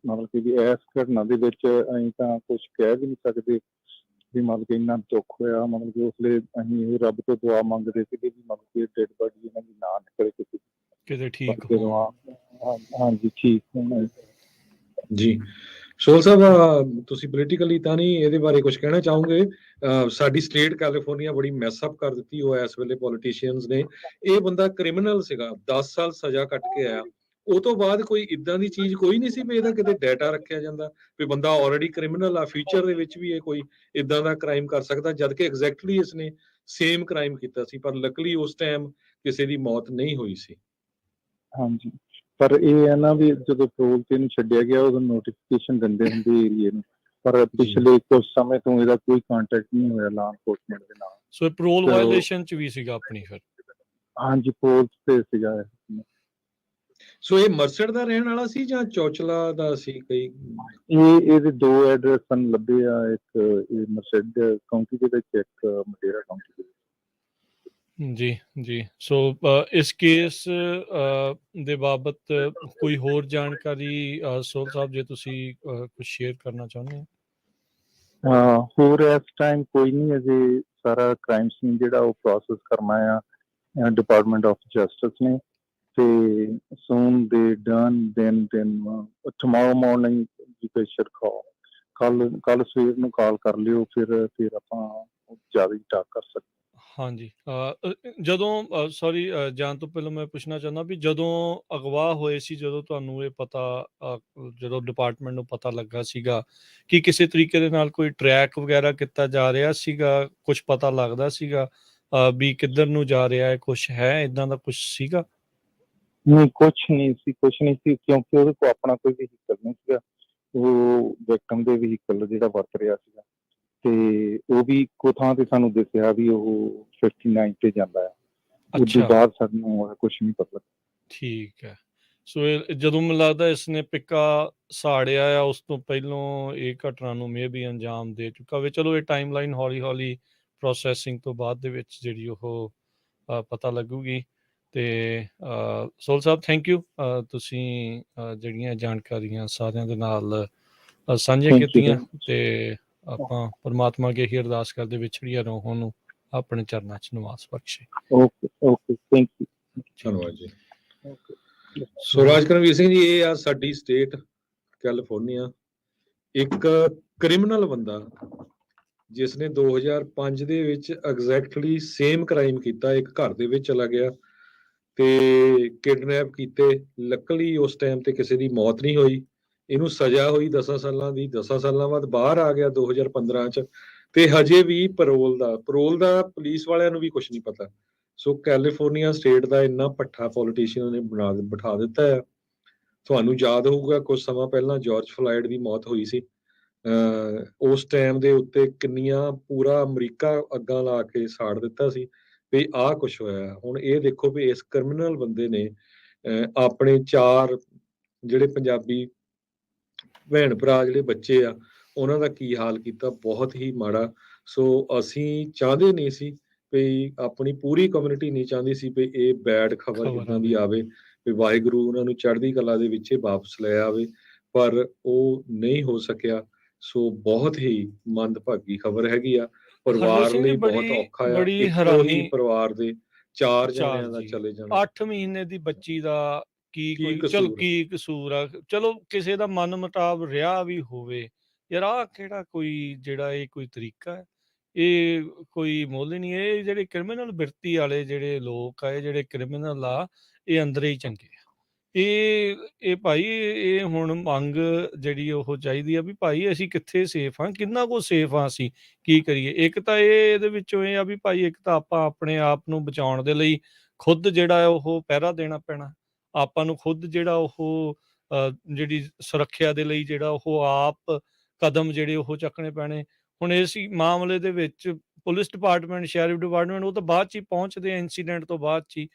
ਮਤਲਬ ਕਿ ਵੀ ਇਸ ਘਟਨਾ ਦੇ ਵਿੱਚ ਅਸੀਂ ਤਾਂ ਕੁਛ ਕਹਿ ਵੀ ਨਹੀਂ ਸਕਦੇ ਵੀ ਮਤਲਬ ਕਿ ਇੰਨਾ ਦੁੱਖ ਹੋਇਆ। ਮਤਲਬ ਕਿ ਉਸ ਵੇਲੇ ਅਸੀਂ ਇਹ ਰੱਬ ਤੋਂ ਦੁਆ ਮੰਗਦੇ ਸੀਗੇ ਵੀ ਮਤਲਬ ਕਿ ਡੈਡ ਬਾਡੀ ਇਹਨਾਂ ਦੀ ਨਾ ਨਿਕਲੇ ਕਿਤੇ ਠੀਕ। ਜੀ। ਸੋਹਲ ਸਾਹਿਬ, ਤੁਸੀਂ ਪੋਲੀਟੀਕਲੀ ਤਾਂ ਨਹੀਂ ਇਹਦੇ ਬਾਰੇ ਕੁਝ ਕਹਿਣਾ ਚਾਹੋਗੇ? ਸਾਡੀ ਸਟੇਟ ਕੈਲੀਫੋਰਨੀਆ ਬੜੀ ਮੈਸਅਪ ਕਰ ਦਿੱਤੀ ਉਹ ਇਸ ਵੇਲੇ ਪੋਲੀਟੀਸ਼ੀਅਨਸ ਨੇ। ਇਹ ਬੰਦਾ ਕ੍ਰਿਮੀਨਲ ਸੀਗਾ, 10 ਸਾਲ ਸਜ਼ਾ ਕੱਟ ਕੇ ਆਇਆ। ਉਹ ਤੋਂ ਬਾਅਦ ਕੋਈ ਇਦਾਂ ਦੀ ਚੀਜ਼ ਕੋਈ ਨਹੀਂ ਸੀ ਵੀ ਇਹਦਾ ਕਿਤੇ ਡਾਟਾ ਰੱਖਿਆ ਜਾਂਦਾ ਵੀ ਬੰਦਾ ਆਲਰੇਡੀ ਕ੍ਰਿਮੀਨਲ ਆ, ਫਿਊਚਰ ਦੇ ਵਿੱਚ ਵੀ ਇਹ ਕੋਈ ਇਦਾਂ ਦਾ ਕ੍ਰਾਈਮ ਕਰ ਸਕਦਾ, ਜਦ ਕਿ ਐਗਜ਼ੈਕਟਲੀ ਇਸਨੇ ਸੇਮ ਕ੍ਰਾਈਮ ਕੀਤਾ ਸੀ। ਪਰ ਲੱਕਲੀ ਉਸ ਟਾਈਮ ਕਿਸੇ ਦੀ ਮੌਤ ਨਹੀਂ ਹੋਈ ਸੀ। ਹਾਂਜੀ, ਪਰ ਇਹ ਹੈ ਨਾ ਵੀ ਜਦੋਂ ਪੈਰੋਲ ਤੇ ਇਹਨੂੰ ਛੱਡਿਆ ਗਿਆ ਉਦੋਂ ਨੋਟੀਫਿਕੇਸ਼ਨ ਦਿੰਦੇ ਹੁੰਦੇ ਏਰੀਏ ਨੂੰ, ਪਰ ਪਿਛਲੇ ਕੁਝ ਸਮੇਂ ਤੋਂ ਇਹਦਾ ਕੋਈ ਕੰਟੈਕਟ ਨਹੀਂ ਹੋਇਆ ਲਾ ਐਨਫੋਰਸਮੈਂਟ ਦੇ ਨਾਲ। ਸੋ ਇਹ ਪੈਰੋਲ ਵਾਇਓਲੇਸ਼ਨ ਚ ਵੀ ਸੀਗਾ ਆਪਣੀ ਫਿਰ? ਹਾਂਜੀ, ਪੈਰੋਲ ਤੇ ਸੀਗਾ। ਸੋ ਇਹ ਮਰਸਡ ਦਾ ਰਹਿਣ ਵਾਲਾ ਸੀ ਜਾਂ ਚੌਚਲਾ ਦਾ ਸੀ? ਇਹਦੇ ਦੋ ਐਡਰੈਸ ਸਾਨੂੰ ਲੱਭੇ ਆ, ਇੱਕ ਇਹ ਮਰਸਡ ਕਾਉਂਟੀ ਦੇ ਵਿੱਚ, ਇੱਕ ਮਡੇਰਾ ਕਾਉਂਟੀ ਦੇ ਵਿੱਚ। ਜੀ ਜੀ। ਸੋ ਇਸ ਕੇਸ ਦੇ ਬਾਬਤ ਕੋਈ ਹੋਰ ਜਾਣਕਾਰੀ ਸੋਹਲ ਸਾਹਿਬ ਜੇ ਤੁਸੀਂ ਕੁਝ ਸ਼ੇਅਰ ਕਰਨਾ ਚਾਹੁੰਦੇ ਹੋ? ਹੋਰ ਇਸ ਟਾਈਮ ਕੋਈ ਨਹੀਂ, ਅਜੇ ਸਾਰਾ ਕ੍ਰਾਈਮ ਸੀਨ ਜਿਹੜਾ ਉਹ ਪ੍ਰੋਸੈਸ ਕਰਨਾ ਆ ਡਿਪਾਰਟਮੈਂਟ ਆਫ ਜਸਟਿਸ ਨੇ, ਤੇ ਸੂਨ ਦੇ ਡਨ ਦੈਨ ਟੁਮਾਰੋ ਮਾਰਨਿੰਗ ਕੱਲ ਸਵੇਰ ਨੂੰ ਕਾਲ ਕਰ ਲਿਓ, ਫਿਰ ਆਪਾਂ ਜ਼ਿਆਦਾ ਟਾਕ ਕਰ ਸਕਦੇ। ਹਾਂਜੀ, ਜਦੋਂ ਸੌਰੀ ਜਾਣ ਤੋਂ ਪਹਿਲਾਂ ਮੈਂ ਪੁੱਛਣਾ ਚਾਹੁੰਦਾ ਵੀ ਜਦੋਂ ਅਗਵਾ ਹੋਏ ਸੀ, ਜਦੋਂ ਤੁਹਾਨੂੰ ਇਹ ਪਤਾ ਜਦੋਂ ਡਿਪਾਰਟਮੈਂਟ ਨੂੰ ਪਤਾ ਲੱਗਾ ਸੀਗਾ ਕਿ ਕਿਸੇ ਤਰੀਕੇ ਦੇ ਨਾਲ ਕੋਈ ਟਰੈਕ ਵਗੈਰਾ ਕੀਤਾ ਜਾ ਰਿਹਾ ਸੀਗਾ, ਕੁਝ ਪਤਾ ਲੱਗਦਾ ਸੀਗਾ ਵੀ ਕਿੱਧਰ ਨੂੰ ਜਾ ਰਿਹਾ ਹੈ, ਕੁਝ ਹੈ ਇਦਾਂ ਦਾ ਕੁਝ ਸੀਗਾ? ਨਹੀਂ, ਕੁਛ ਨਹੀਂ ਸੀ ਕਿਉਂਕਿ ਉਹਦੇ ਕੋਲ ਆਪਣਾ ਕੋਈ ਵਹੀਕਲ ਨਹੀਂ ਸੀਗਾ। ਉਹ ਵਿਕਟਮ ਦੇ ਵਹੀਕਲ ਜਿਹੜਾ ਵਰਤ ਰਿਹਾ ਸੀਗਾ, ਤੇ ਉਹ ਵੀ ਇੱਕੋ ਥਾਂ ਤੇ ਸਾਨੂੰ ਦੱਸਿਆ ਵੀ ਉਹ 59 ਤੇ ਜਾਂਦਾ ਹੈ। ਉਸ ਤੋਂ ਬਾਅਦ ਸਾਨੂੰ ਕੁਝ ਨਹੀਂ ਪਤਾ। ਠੀਕ ਹੈ। ਸੋ ਜਦੋਂ ਮੈਨੂੰ ਲੱਗਦਾ ਇਸਨੇ ਪਿੱਕਾ ਸਾੜਿਆ ਆ, ਉਸ ਤੋਂ ਪਹਿਲਾਂ ਇਹ ਘਟਨਾ ਨੂੰ ਮੇ ਵੀ ਅੰਜਾਮ ਦੇ ਚੁੱਕਾ ਹੋਵੇ। ਚਲੋ ਇਹ ਟਾਈਮ ਲਾਈਨ ਹੌਲੀ ਹੌਲੀ ਪ੍ਰੋਸੈਸਿੰਗ ਤੋਂ ਬਾਅਦ ਦੇ ਵਿੱਚ ਜਿਹੜੀ ਉਹ ਪਤਾ ਲੱਗੂਗੀ। ਤੇ ਸੋਹਲ ਸਾਹਿਬ, ਥੈਂਕ ਯੂ, ਤੁਸੀਂ ਜਿਹੜੀਆਂ ਜਾਣਕਾਰੀਆਂ ਸਾਰਿਆਂ ਦੇ ਨਾਲ ਸਾਂਝੀਆਂ ਕੀਤੀਆਂ, ਤੇ ਆਪਾਂ ਪਰਮਾਤਮਾ ਅੱਗੇ ਹੀ ਅਰਦਾਸ ਕਰਦੇ ਵਿਛੜੀਆਂ ਰੂਹਾਂ ਨੂੰ ਆਪਣੇ ਚਰਨਾਂ 'ਚ ਨਿਵਾਸ ਬਖਸ਼ੇ। ਓਕੇ, ਥੈਂਕ ਯੂ, ਧੰਨਵਾਦ ਜੀ। ਸੋ ਰਾਜਕਰਮਵੀਰ ਸਿੰਘ ਜੀ, ਇਹ ਆ ਸਾਡੀ ਸਟੇਟ ਕੈਲੀਫੋਰਨੀਆ, ਇੱਕ ਕ੍ਰਿਮੀਨਲ ਬੰਦਾ ਜਿਸ ਨੇ 2005 ਦੇ ਵਿੱਚ ਐਗਜ਼ੈਕਟਲੀ ਸੇਮ ਕ੍ਰਾਈਮ ਕੀਤਾ। ਇੱਕ ਘਰ ਦੇ ਵਿੱਚ ਚਲਾ ਗਿਆ ਤੇ ਕਿਡਨੈਪ ਕੀਤੇ। ਲੱਕਲੀ ਉਸ ਟਾਈਮ ਤੇ ਕਿਸੇ ਦੀ ਮੌਤ ਨਹੀਂ ਹੋਈ। ਇਹਨੂੰ ਸਜ਼ਾ ਹੋਈ 10 ਸਾਲਾਂ ਦੀ। 10 ਸਾਲਾਂ ਬਾਅਦ ਬਾਹਰ ਆ ਗਿਆ 2015 ਚ, ਤੇ ਹਜੇ ਵੀ ਪੈਰੋਲ ਦਾ ਪੁਲਿਸ ਵਾਲਿਆਂ ਨੂੰ ਵੀ ਕੁਝ ਨਹੀਂ ਪਤਾ। ਸੋ ਕੈਲੀਫੋਰਨੀਆ ਸਟੇਟ ਦਾ ਇੰਨਾ ਭੱਠਾ ਪੋਲੀਟੀਸ਼ੀਅਨ ਨੇ ਬਿਠਾ ਦਿੱਤਾ ਹੈ। ਤੁਹਾਨੂੰ ਯਾਦ ਹੋਊਗਾ ਕੁਝ ਸਮਾਂ ਪਹਿਲਾਂ ਜਾਰਜ ਫਲਾਇਡ ਦੀ ਮੌਤ ਹੋਈ ਸੀ। ਉਸ ਟਾਈਮ ਦੇ ਉੱਤੇ ਕਿੰਨੀਆਂ ਪੂਰਾ ਅਮਰੀਕਾ ਅੱਗਾਂ ਲਾ ਕੇ ਸਾੜ ਦਿੱਤਾ ਸੀ ਵੀ ਆਹ ਕੁਛ ਹੋਇਆ। ਹੁਣ ਇਹ ਦੇਖੋ ਵੀ ਇਸ ਕ੍ਰਿਮੀਨਲ ਬੰਦੇ ਨੇ ਆਪਣੇ 4 ਜਿਹੜੇ ਪੰਜਾਬੀ ਭੈਣ ਭਰਾ ਜਿਹੜੇ ਬੱਚੇ ਆ ਉਹਨਾਂ ਦਾ ਕੀ ਹਾਲ ਕੀਤਾ, ਬਹੁਤ ਹੀ ਮਾੜਾ। ਸੋ ਅਸੀਂ ਚਾਹੁੰਦੇ ਨਹੀਂ ਸੀ ਵੀ, ਆਪਣੀ ਪੂਰੀ ਕਮਿਊਨਿਟੀ ਨਹੀਂ ਚਾਹੁੰਦੀ ਸੀ ਵੀ ਇਹ ਬੈਡ ਖਬਰ ਇੱਦਾਂ ਦੀ ਆਵੇ, ਵੀ ਵਾਹਿਗੁਰੂ ਉਹਨਾਂ ਨੂੰ ਚੜ੍ਹਦੀ ਕਲਾ ਦੇ ਵਿੱਚ ਵਾਪਸ ਲੈ ਆਵੇ, ਪਰ ਉਹ ਨਹੀਂ ਹੋ ਸਕਿਆ। ਸੋ ਬਹੁਤ ਹੀ ਮੰਦਭਾਗੀ ਖਬਰ ਹੈਗੀ ਆ, ਪਰਿਵਾਰ ਲਈ ਬਹੁਤ ਔਖਾ ਆ। ਇੱਕੋ ਹੀ ਪਰਿਵਾਰ ਦੇ 4 ਜਣਿਆਂ ਦਾ ਚਲੇ ਜਾਣਾ। 8 ਮਹੀਨੇ ਦੀ ਬੱਚੀ ਦਾ ਕੀ ਕਸੂਰ ਆ? ਚਲੋ ਕਿਸੇ ਦਾ ਮਨ ਮੁਟਾਵ ਰਿਹਾ ਵੀ ਹੋਵੇ, ਯਾਰ ਆਹ ਕਿਹੜਾ ਕੋਈ ਜਿਹੜਾ ਇਹ ਕੋਈ ਤਰੀਕਾ ਹੈ? ਇਹ ਕੋਈ ਮੁੱਲ ਨਹੀਂ। ਇਹ ਜਿਹੜੇ ਕ੍ਰਿਮੀਨਲ ਬਿਰਤੀ ਵਾਲੇ ਜਿਹੜੇ ਲੋਕ ਆ, ਇਹ ਜਿਹੜੇ ਕ੍ਰਿਮੀਨਲ ਆ, ਇਹ ਅੰਦਰੇ ਹੀ ਚੰਗੇ ਆ। ਇਹ ਭਾਈ, ਇਹ ਹੁਣ ਮੰਗ ਜਿਹੜੀ ਉਹ ਚਾਹੀਦੀ ਆ ਵੀ ਭਾਈ ਅਸੀਂ ਕਿੱਥੇ ਸੇਫ ਹਾਂ, ਕਿੰਨਾ ਕੁ ਸੇਫ ਹਾਂ, ਅਸੀਂ ਕੀ ਕਰੀਏ? ਇੱਕ ਤਾਂ ਇਹਦੇ ਵਿੱਚੋਂ ਇਹ ਆ ਵੀ ਭਾਈ, ਇੱਕ ਤਾਂ ਆਪਾਂ ਆਪਣੇ ਆਪ ਨੂੰ ਬਚਾਉਣ ਦੇ ਲਈ ਖੁਦ ਜਿਹੜਾ ਉਹ ਪਹਿਰਾ ਦੇਣਾ ਪੈਣਾ। ਆਪਾਂ ਨੂੰ ਖੁਦ ਜਿਹੜਾ ਉਹ ਜਿਹੜੀ ਸੁਰੱਖਿਆ ਦੇ ਲਈ ਜਿਹੜਾ ਉਹ ਆਪ ਕਦਮ ਜਿਹੜੇ ਉਹ ਚੱਕਣੇ ਪੈਣੇ। ਹੁਣ ਇਸ ਮਾਮਲੇ ਦੇ ਵਿੱਚ ਪੁਲਿਸ ਡਿਪਾਰਟਮੈਂਟ, ਸ਼ੈਰਿਫ ਡਿਪਾਰਟਮੈਂਟ, ਉਹ ਤਾਂ ਬਾਅਦ 'ਚ ਹੀ ਪਹੁੰਚਦੇ ਆ, ਇੰਸੀਡੈਂਟ ਤੋਂ ਬਾਅਦ 'ਚ ਹੀ।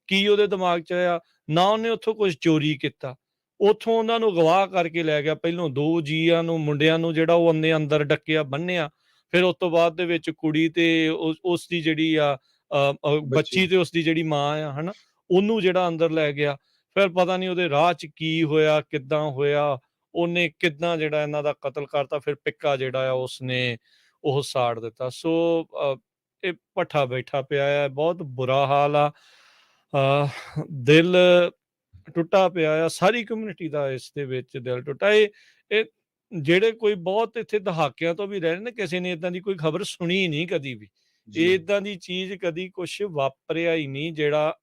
ਕੀ ਉਹਦੇ ਦਿਮਾਗ 'ਚ ਆਇਆ? ਨਾ ਉਹਨੇ ਉੱਥੋਂ ਕੁਝ ਚੋਰੀ ਕੀਤਾ, ਉੱਥੋਂ ਉਹਨਾਂ ਨੂੰ ਅਗਵਾ ਕਰਕੇ ਲੈ ਗਿਆ। ਪਹਿਲੋਂ 2 ਜੀਆਂ ਨੂੰ, ਮੁੰਡਿਆਂ ਨੂੰ ਜਿਹੜਾ ਉਹ ਅੰਦਰ ਡੱਕਿਆ, ਬੰਨਿਆ। ਫਿਰ ਉਸ ਤੋਂ ਬਾਅਦ ਦੇ ਵਿੱਚ ਕੁੜੀ ਤੇ ਉਸ ਦੀ ਜਿਹੜੀ ਆ ਬੱਚੀ ਤੇ ਉਸ ਦੀ ਜਿਹੜੀ ਮਾਂ ਆ, ਹਨਾ, ਉਹਨੂੰ ਜਿਹੜਾ ਅੰਦਰ ਲੈ ਗਿਆ। ਫਿਰ ਪਤਾ ਨਹੀਂ ਉਹਦੇ ਰਾਹ 'ਚ ਕੀ ਹੋਇਆ, ਕਿੱਦਾਂ ਹੋਇਆ, ਉਹਨੇ ਕਿੱਦਾਂ ਜਿਹੜਾ ਇਹਨਾਂ ਦਾ ਕਤਲ ਕਰਤਾ। ਫਿਰ ਪਿੱਕਾ ਜਿਹੜਾ ਆ ਉਸਨੇ ਉਹ ਸਾੜ ਦਿੱਤਾ। ਸੋ ਇਹ ਭੱਠਾ ਬੈਠਾ ਪਿਆ ਆ, ਬਹੁਤ ਬੁਰਾ ਹਾਲ ਆ। ਦਿਲ ਟੁੱਟਾ ਪਿਆ ਆ, ਸਾਰੀ ਕਮਿਊਨਿਟੀ ਦਾ ਇਸ ਦੇ ਵਿੱਚ ਦਿਲ ਟੁੱਟਾ। ਇਹ ਜਿਹੜੇ ਕੋਈ ਬਹੁਤ ਇੱਥੇ ਦਹਾਕਿਆਂ ਤੋਂ ਵੀ ਰਹੇ ਨੇ, ਕਿਸੇ ਨੇ ਇਦਾਂ ਦੀ ਕੋਈ ਖਬਰ ਸੁਣੀ ਨਹੀਂ ਕਦੀ ਵੀ। ਜੀ ਇਦਾਂ ਦੀ ਚੀਜ਼ ਕਦੀ ਕੁਛ ਵਾਪਰਿਆ ਹੀ ਨਹੀਂ ਜਿਹੜਾ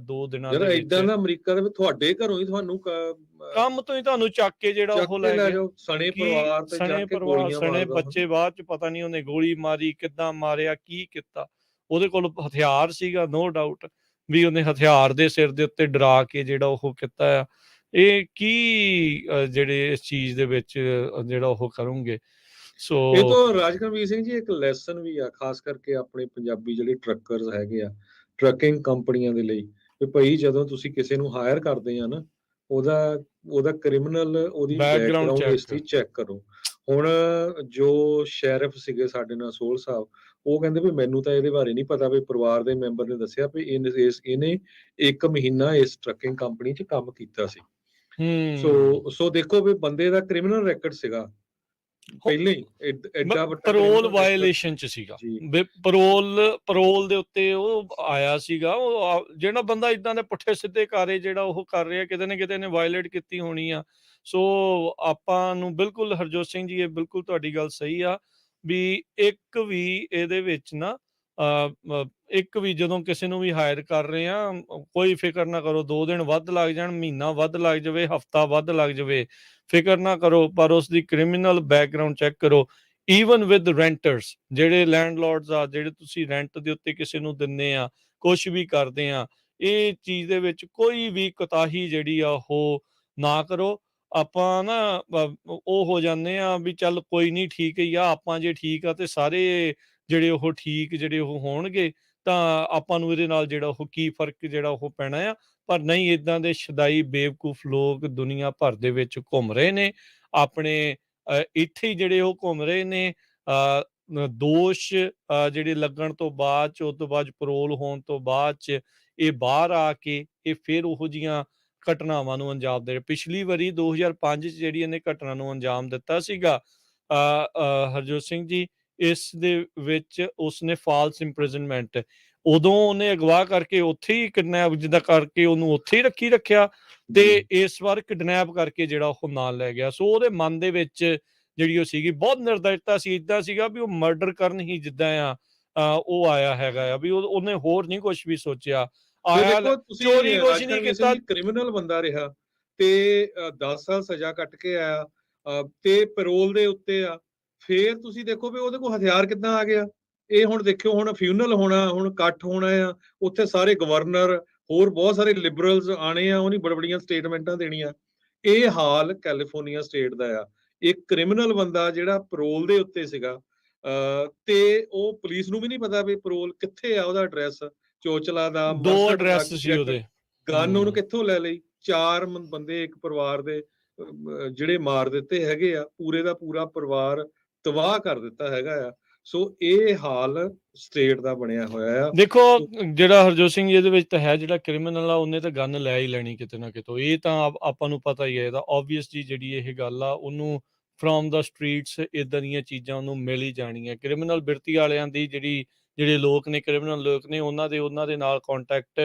2 ਦਿਨਾਂ ਯਾਰ ਦੇ ਏਦਾਂ ਵਿੱਚ ਦਾ ਅਮਰੀਕਾ ਦੇ ਵਿੱਚ ਤੁਹਾਡੇ ਘਰੋਂ ਹੀ ਤੁਹਾਨੂੰ ਕੰਮ ਤੋਂ ਹੀ ਤੁਹਾਨੂੰ ਚੱਕ ਕੇ ਜਿਹੜਾ ਚੱਕ ਉਹ ਕੇ ਲੈ ਲੈ ਗਿਆ। ਜਾਓ ਸਣੇ ਕੀ ਪਰਿਵਾਰ ਤੇ ਸਣੇ ਚੱਕ ਕੇ ਪਰਿਵਾਰ, ਗੋਲੀਆਂ ਸਣੇ ਮਾਰਦਾ ਬੱਚੇ, ਬਾਅਦ ਚ ਪਤਾ ਨਹੀਂ ਉਹਨੇ ਗੋਲੀ ਮਾਰੀ, ਕਿੱਦਾਂ ਮਾਰਿਆ, ਕੀ ਕੀਤਾ। ਉਹਦੇ ਕੋਲ ਹਥਿਆਰ ਸੀਗਾ, ਨੋ ਡਾਊਟ, ਵੀ ਉਹਨੇ ਹਥਿਆਰ ਦੇ ਸਿਰ ਦੇ ਉੱਤੇ ਡਰਾ ਕੇ ਜਿਹੜਾ ਉਹ ਕੀਤਾ ਆ। ਇਹ ਕੀ ਜਿਹੜੇ ਇਸ ਚੀਜ਼ ਦੇ ਵਿੱਚ ਜਿਹੜਾ ਉਹ ਕਰੂੰਗੇ। ਸੋ ਇਹ ਤੋਂ ਰਾਜਕਰਮਵੀਰ ਸਿੰਘ ਜੀ ਇੱਕ ਲੈਸਨ ਵੀ ਆ, ਖਾਸ ਕਰਕੇ ਆਪਣੇ ਪੰਜਾਬੀ ਜਿਹੜੇ ਟਰੱਕਰਸ ਹੈਗੇ ਆ, ਟਰੱਕਿੰਗ ਕੰਪਨੀਆਂ ਦੇ ਲਈ, ਵੀ ਭਾਈ ਜਦੋਂ ਤੁਸੀਂ ਕਿਸੇ ਨੂੰ ਹਾਇਰ ਕਰਦੇ ਆ ਨਾ, ਉਹਦਾ ਕ੍ਰਿਮੀਨਲ, ਉਹਦੀ background background check history check ਕਰੋ। ਹੁਣ ਜੋ ਸ਼ੈਰਿਫ ਸੀਗੇ ਸਾਡੇ ਨਾਲ ਸੋਹਲ ਸਾਹਿਬ, ਉਹ ਕਹਿੰਦੇ ਵੀ ਮੈਨੂੰ ਤਾਂ ਇਹਦੇ ਬਾਰੇ ਨਹੀਂ ਪਤਾ, ਵੀ ਪਰਿਵਾਰ ਦੇ ਮੈਂਬਰ ਨੇ ਦੱਸਿਆ ਵੀ ਇਹਨੇ 1 ਮਹੀਨਾ ਇਸ ਟਰੱਕਿੰਗ ਕੰਪਨੀ 'ਚ ਕੰਮ ਕੀਤਾ ਸੀ। ਸੋ ਦੇਖੋ ਵੀ ਬੰਦੇ ਦਾ ਕ੍ਰਿਮੀਨਲ ਰੈਕੋਰਡ ਸੀਗਾ ਪਹਿਲੇ ਹੀ, ਐਡਾ ਵੱਡਾ ਪਰੋਲ ਵਾਇਲੇਸ਼ਨ ਚ ਸੀਗਾ। ਪਰੋਲ ਦੇ ਉੱਤੇ ਉਹ ਆਇਆ ਸੀਗਾ। ਉਹ ਜਿਹੜਾ ਬੰਦਾ ਇਦਾਂ ਦੇ ਪੁੱਠੇ ਸਿੱਧੇ ਕਾਰੇ ਜਿਹੜਾ ਉਹ ਕਰ ਰਿਹਾ, ਕਿਤੇ ਨਾ ਕਿਤੇ ਨੇ ਵਾਇਲੇਟ ਕੀਤੀ ਹੋਣੀ ਆ। ਸੋ ਆਪਾਂ ਨੂੰ ਬਿਲਕੁਲ ਹਰਜੋਤ ਸਿੰਘ ਜੀ, ਇਹ ਬਿਲਕੁਲ ਤੁਹਾਡੀ ਗੱਲ ਸਹੀ ਆ ਵੀ ਇੱਕ ਵੀ ਇਹਦੇ ਵਿੱਚ ਨਾ ਇੱਕ ਵੀ ਜਦੋਂ ਕਿਸੇ ਨੂੰ ਵੀ ਹਾਇਰ ਕਰ ਰਹੇ ਆ, ਕੋਈ ਫਿਕਰ ਨਾ ਕਰੋ, 2 ਦਿਨ ਵੱਧ ਲੱਗ ਜਾਣ, ਮਹੀਨਾ ਵੱਧ ਲੱਗ ਜਾਵੇ, ਹਫਤਾ ਵੱਧ ਲੱਗ ਜਾਵੇ, ਫਿਕਰ ਨਾ ਕਰੋ, ਪਰ ਉਸਦੀ ਕ੍ਰਿਮੀਨਲ ਬੈਕਗ੍ਰਾਉਂਡ ਚੈੱਕ ਕਰੋ। ਈਵਨ ਵਿਦ ਰੈਂਟਰਸ, ਜਿਹੜੇ ਲੈਂਡਲੋਰਡਸ ਆ, ਜਿਹੜੇ ਤੁਸੀਂ ਰੈਂਟ ਦੇ ਉੱਤੇ ਕਿਸੇ ਨੂੰ ਦਿੰਦੇ ਆ, ਕੁਛ ਵੀ ਕਰਦੇ ਆ, ਇਹ ਚੀਜ਼ ਦੇ ਵਿੱਚ ਕੋਈ ਵੀ ਕੋਤਾਹੀ ਜਿਹੜੀ ਆ ਉਹ ਨਾ ਕਰੋ। ਆਪਾਂ ਨਾ ਉਹ ਹੋ ਜਾਂਦੇ ਆ ਵੀ ਚੱਲ ਕੋਈ ਨਹੀਂ, ਠੀਕ ਹੀ ਆ, ਆਪਾਂ ਜੇ ਠੀਕ ਆ ਤੇ ਸਾਰੇ ਜਿਹੜੇ ਉਹ ਠੀਕ ਜਿਹੜੇ ਉਹ ਹੋਣਗੇ, ਤਾਂ ਆਪਾਂ ਨੂੰ ਇਹਦੇ ਨਾਲ ਜਿਹੜਾ ਉਹ ਕੀ ਫਰਕ ਜਿਹੜਾ ਉਹ ਪੈਣਾ ਆ। ਪਰ ਨਹੀਂ, ਇਦਾਂ ਦੇ ਸ਼ਦਾਈ ਬੇਵਕੂਫ ਲੋਕ ਦੁਨੀਆ ਭਰ ਦੇ ਵਿੱਚ ਘੁੰਮ ਰਹੇ ਨੇ। ਆਪਣੇ ਇੱਥੇ ਹੀ ਜਿਹੜੇ ਉਹ ਘੁੰਮ ਰਹੇ ਨੇ। ਦੋਸ਼ ਜਿਹੜੇ ਲੱਗਣ ਤੋਂ ਬਾਅਦ ਚ, ਉਸ ਤੋਂ ਬਾਅਦ ਪਰੋਲ ਹੋਣ ਤੋਂ ਬਾਅਦ ਚ, ਇਹ ਬਾਹਰ ਆ ਕੇ ਇਹ ਫਿਰ ਉਹੋ ਜਿਹੀਆਂ ਘਟਨਾਵਾਂ ਨੂੰ ਅੰਜਾਮ ਦੇ ਰਹੇ। ਪਿਛਲੀ ਵਾਰੀ 2005 ਚ ਜਿਹੜੀ ਇਹਨੇ ਘਟਨਾ ਨੂੰ ਅੰਜਾਮ ਦਿੱਤਾ ਸੀਗਾ ਹਰਜੋਤ ਸਿੰਘ ਜੀ, ਇਸ ਦੇ ਵਿੱਚ ਉਸਨੇ ਫਾਲਸ ਇੰਪ੍ਰਿਜ਼ਨਮੈਂਟ, ਉਦੋਂ ਉਹਨੇ ਅਗਵਾ ਕਰਕੇ ਉੱਥੇ ਹੀ ਕਿਡਨੈਪ ਜਿੱਦਾਂ ਕਰਕੇ ਉਹਨੂੰ ਉੱਥੇ ਹੀ ਰੱਖਿਆ, ਤੇ ਇਸ ਵਾਰ ਕਿਡਨੈਪ ਕਰਕੇ ਜਿਹੜਾ ਉਹ ਨਾਲ ਲੈ ਗਿਆ। ਸੋ ਉਹਦੇ ਮਨ ਦੇ ਵਿੱਚ ਜਿਹੜੀ ਉਹ ਸੀਗੀ ਬਹੁਤ ਨਿਰਦਇਤਾ ਸੀ। ਏਦਾਂ ਸੀਗਾ ਵੀ ਉਹ ਮਰਡਰ ਕਰਨ ਹੀ ਜਿੱਦਾਂ ਆ ਉਹ ਆਇਆ ਹੈਗਾ ਆ, ਵੀ ਉਹਨੇ ਹੋਰ ਨਹੀਂ ਕੁਛ ਵੀ ਸੋਚਿਆ। ਆਇਆ ਚੋਰੀ ਕੁਛ ਨਹੀਂ ਕੀਤਾ, ਕ੍ਰਿਮੀਨਲ ਬੰਦਾ ਰਿਹਾ ਤੇ 10 ਸਾਲ ਸਜ਼ਾ ਕੱਟ ਕੇ ਆਇਆ ਤੇ ਪੈਰੋਲ ਦੇ ਉੱਤੇ ਆ। ਫੇਰ ਤੁਸੀਂ ਦੇਖੋ ਵੀ ਉਹਦੇ ਕੋਲ ਹਥਿਆਰ ਕਿੱਦਾਂ ਆ ਗਿਆ। ਇਹ ਹੁਣ ਦੇਖਿਓ, ਹੁਣ ਫਿਊਨਲ ਹੋਣਾ, ਹੁਣ ਇਕੱਠ ਹੋਣਾ ਆ, ਉੱਥੇ ਸਾਰੇ ਗਵਰਨਰ, ਹੋਰ ਬਹੁਤ ਸਾਰੇ ਲਿਬਰਲਸ ਆਣੇ ਆ, ਉਹਨੇ ਬੜੀਆਂ ਸਟੇਟਮੈਂਟਾਂ ਦੇਣੀਆਂ। ਇਹ ਹਾਲ ਕੈਲੀਫੋਰਨੀਆ ਸਟੇਟ ਦਾ ਆ। ਇੱਕ ਕ੍ਰਿਮੀਨਲ ਬੰਦਾ ਜਿਹੜਾ ਪੈਰੋਲ ਦੇ ਉੱਤੇ ਸੀਗਾ, ਤੇ ਉਹ ਪੁਲਿਸ ਨੂੰ ਵੀ ਨਹੀਂ ਪਤਾ ਵੀ ਪੈਰੋਲ ਕਿੱਥੇ ਆ, ਉਹਦਾ ਐਡਰੈਸ ਚੋਚਲਾ ਦਾ, 2 ਐਡਰੈਸ ਸੀ ਉਹਦੇ। ਗਨ ਉਹਨੂੰ ਕਿੱਥੋਂ ਲੈ ਲਈ। 4 ਬੰਦੇ ਇੱਕ ਪਰਿਵਾਰ ਦੇ ਜਿਹੜੇ ਮਾਰ ਦਿੱਤੇ ਹੈਗੇ ਆ, ਪੂਰੇ ਦਾ ਪੂਰਾ ਪਰਿਵਾਰ ਤਬਾਹ ਕਰ ਦਿੱਤਾ ਹੈਗਾ ਆ। ਸੋ ਇਹ ਹਾਲ ਸਟੇਟ ਦਾ ਬਣਿਆ ਹੋਇਆ ਆ। ਦੇਖੋ ਜਿਹੜਾ ਹਰਜੋਤ ਸਿੰਘ ਜੀ ਇਹਦੇ ਵਿੱਚ ਤਾਂ ਹੈ, ਜਿਹੜਾ ਕ੍ਰਿਮੀਨਲ ਆ ਉਹਨੇ ਤਾਂ ਗਨ ਲੈ ਹੀ ਲੈਣੀ ਕਿਤੇ ਨਾ ਕਿਤੋਂ। ਇਹ ਤਾਂ ਆਪਾਂ ਨੂੰ ਪਤਾ ਹੀ ਹੈ, ਇਹਦਾ ਓਬਵੀਅਸ ਜੀ ਜਿਹੜੀ ਇਹ ਗੱਲ ਆ, ਉਹਨੂੰ ਫਰੋਮ ਦਾ ਸਟਰੀਟਸ ਇਦਾਂ ਦੀਆਂ ਚੀਜ਼ਾਂ ਉਹਨੂੰ ਮਿਲ ਹੀ ਜਾਣੀਆਂ। ਕ੍ਰਿਮੀਨਲ ਬਿਰਤੀ ਵਾਲਿਆਂ ਦੀ ਜਿਹੜੇ ਲੋਕ ਨੇ, ਕ੍ਰਿਮੀਨਲ ਲੋਕ ਨੇ, ਉਹਨਾਂ ਦੇ ਨਾਲ ਕੰਟੈਕਟ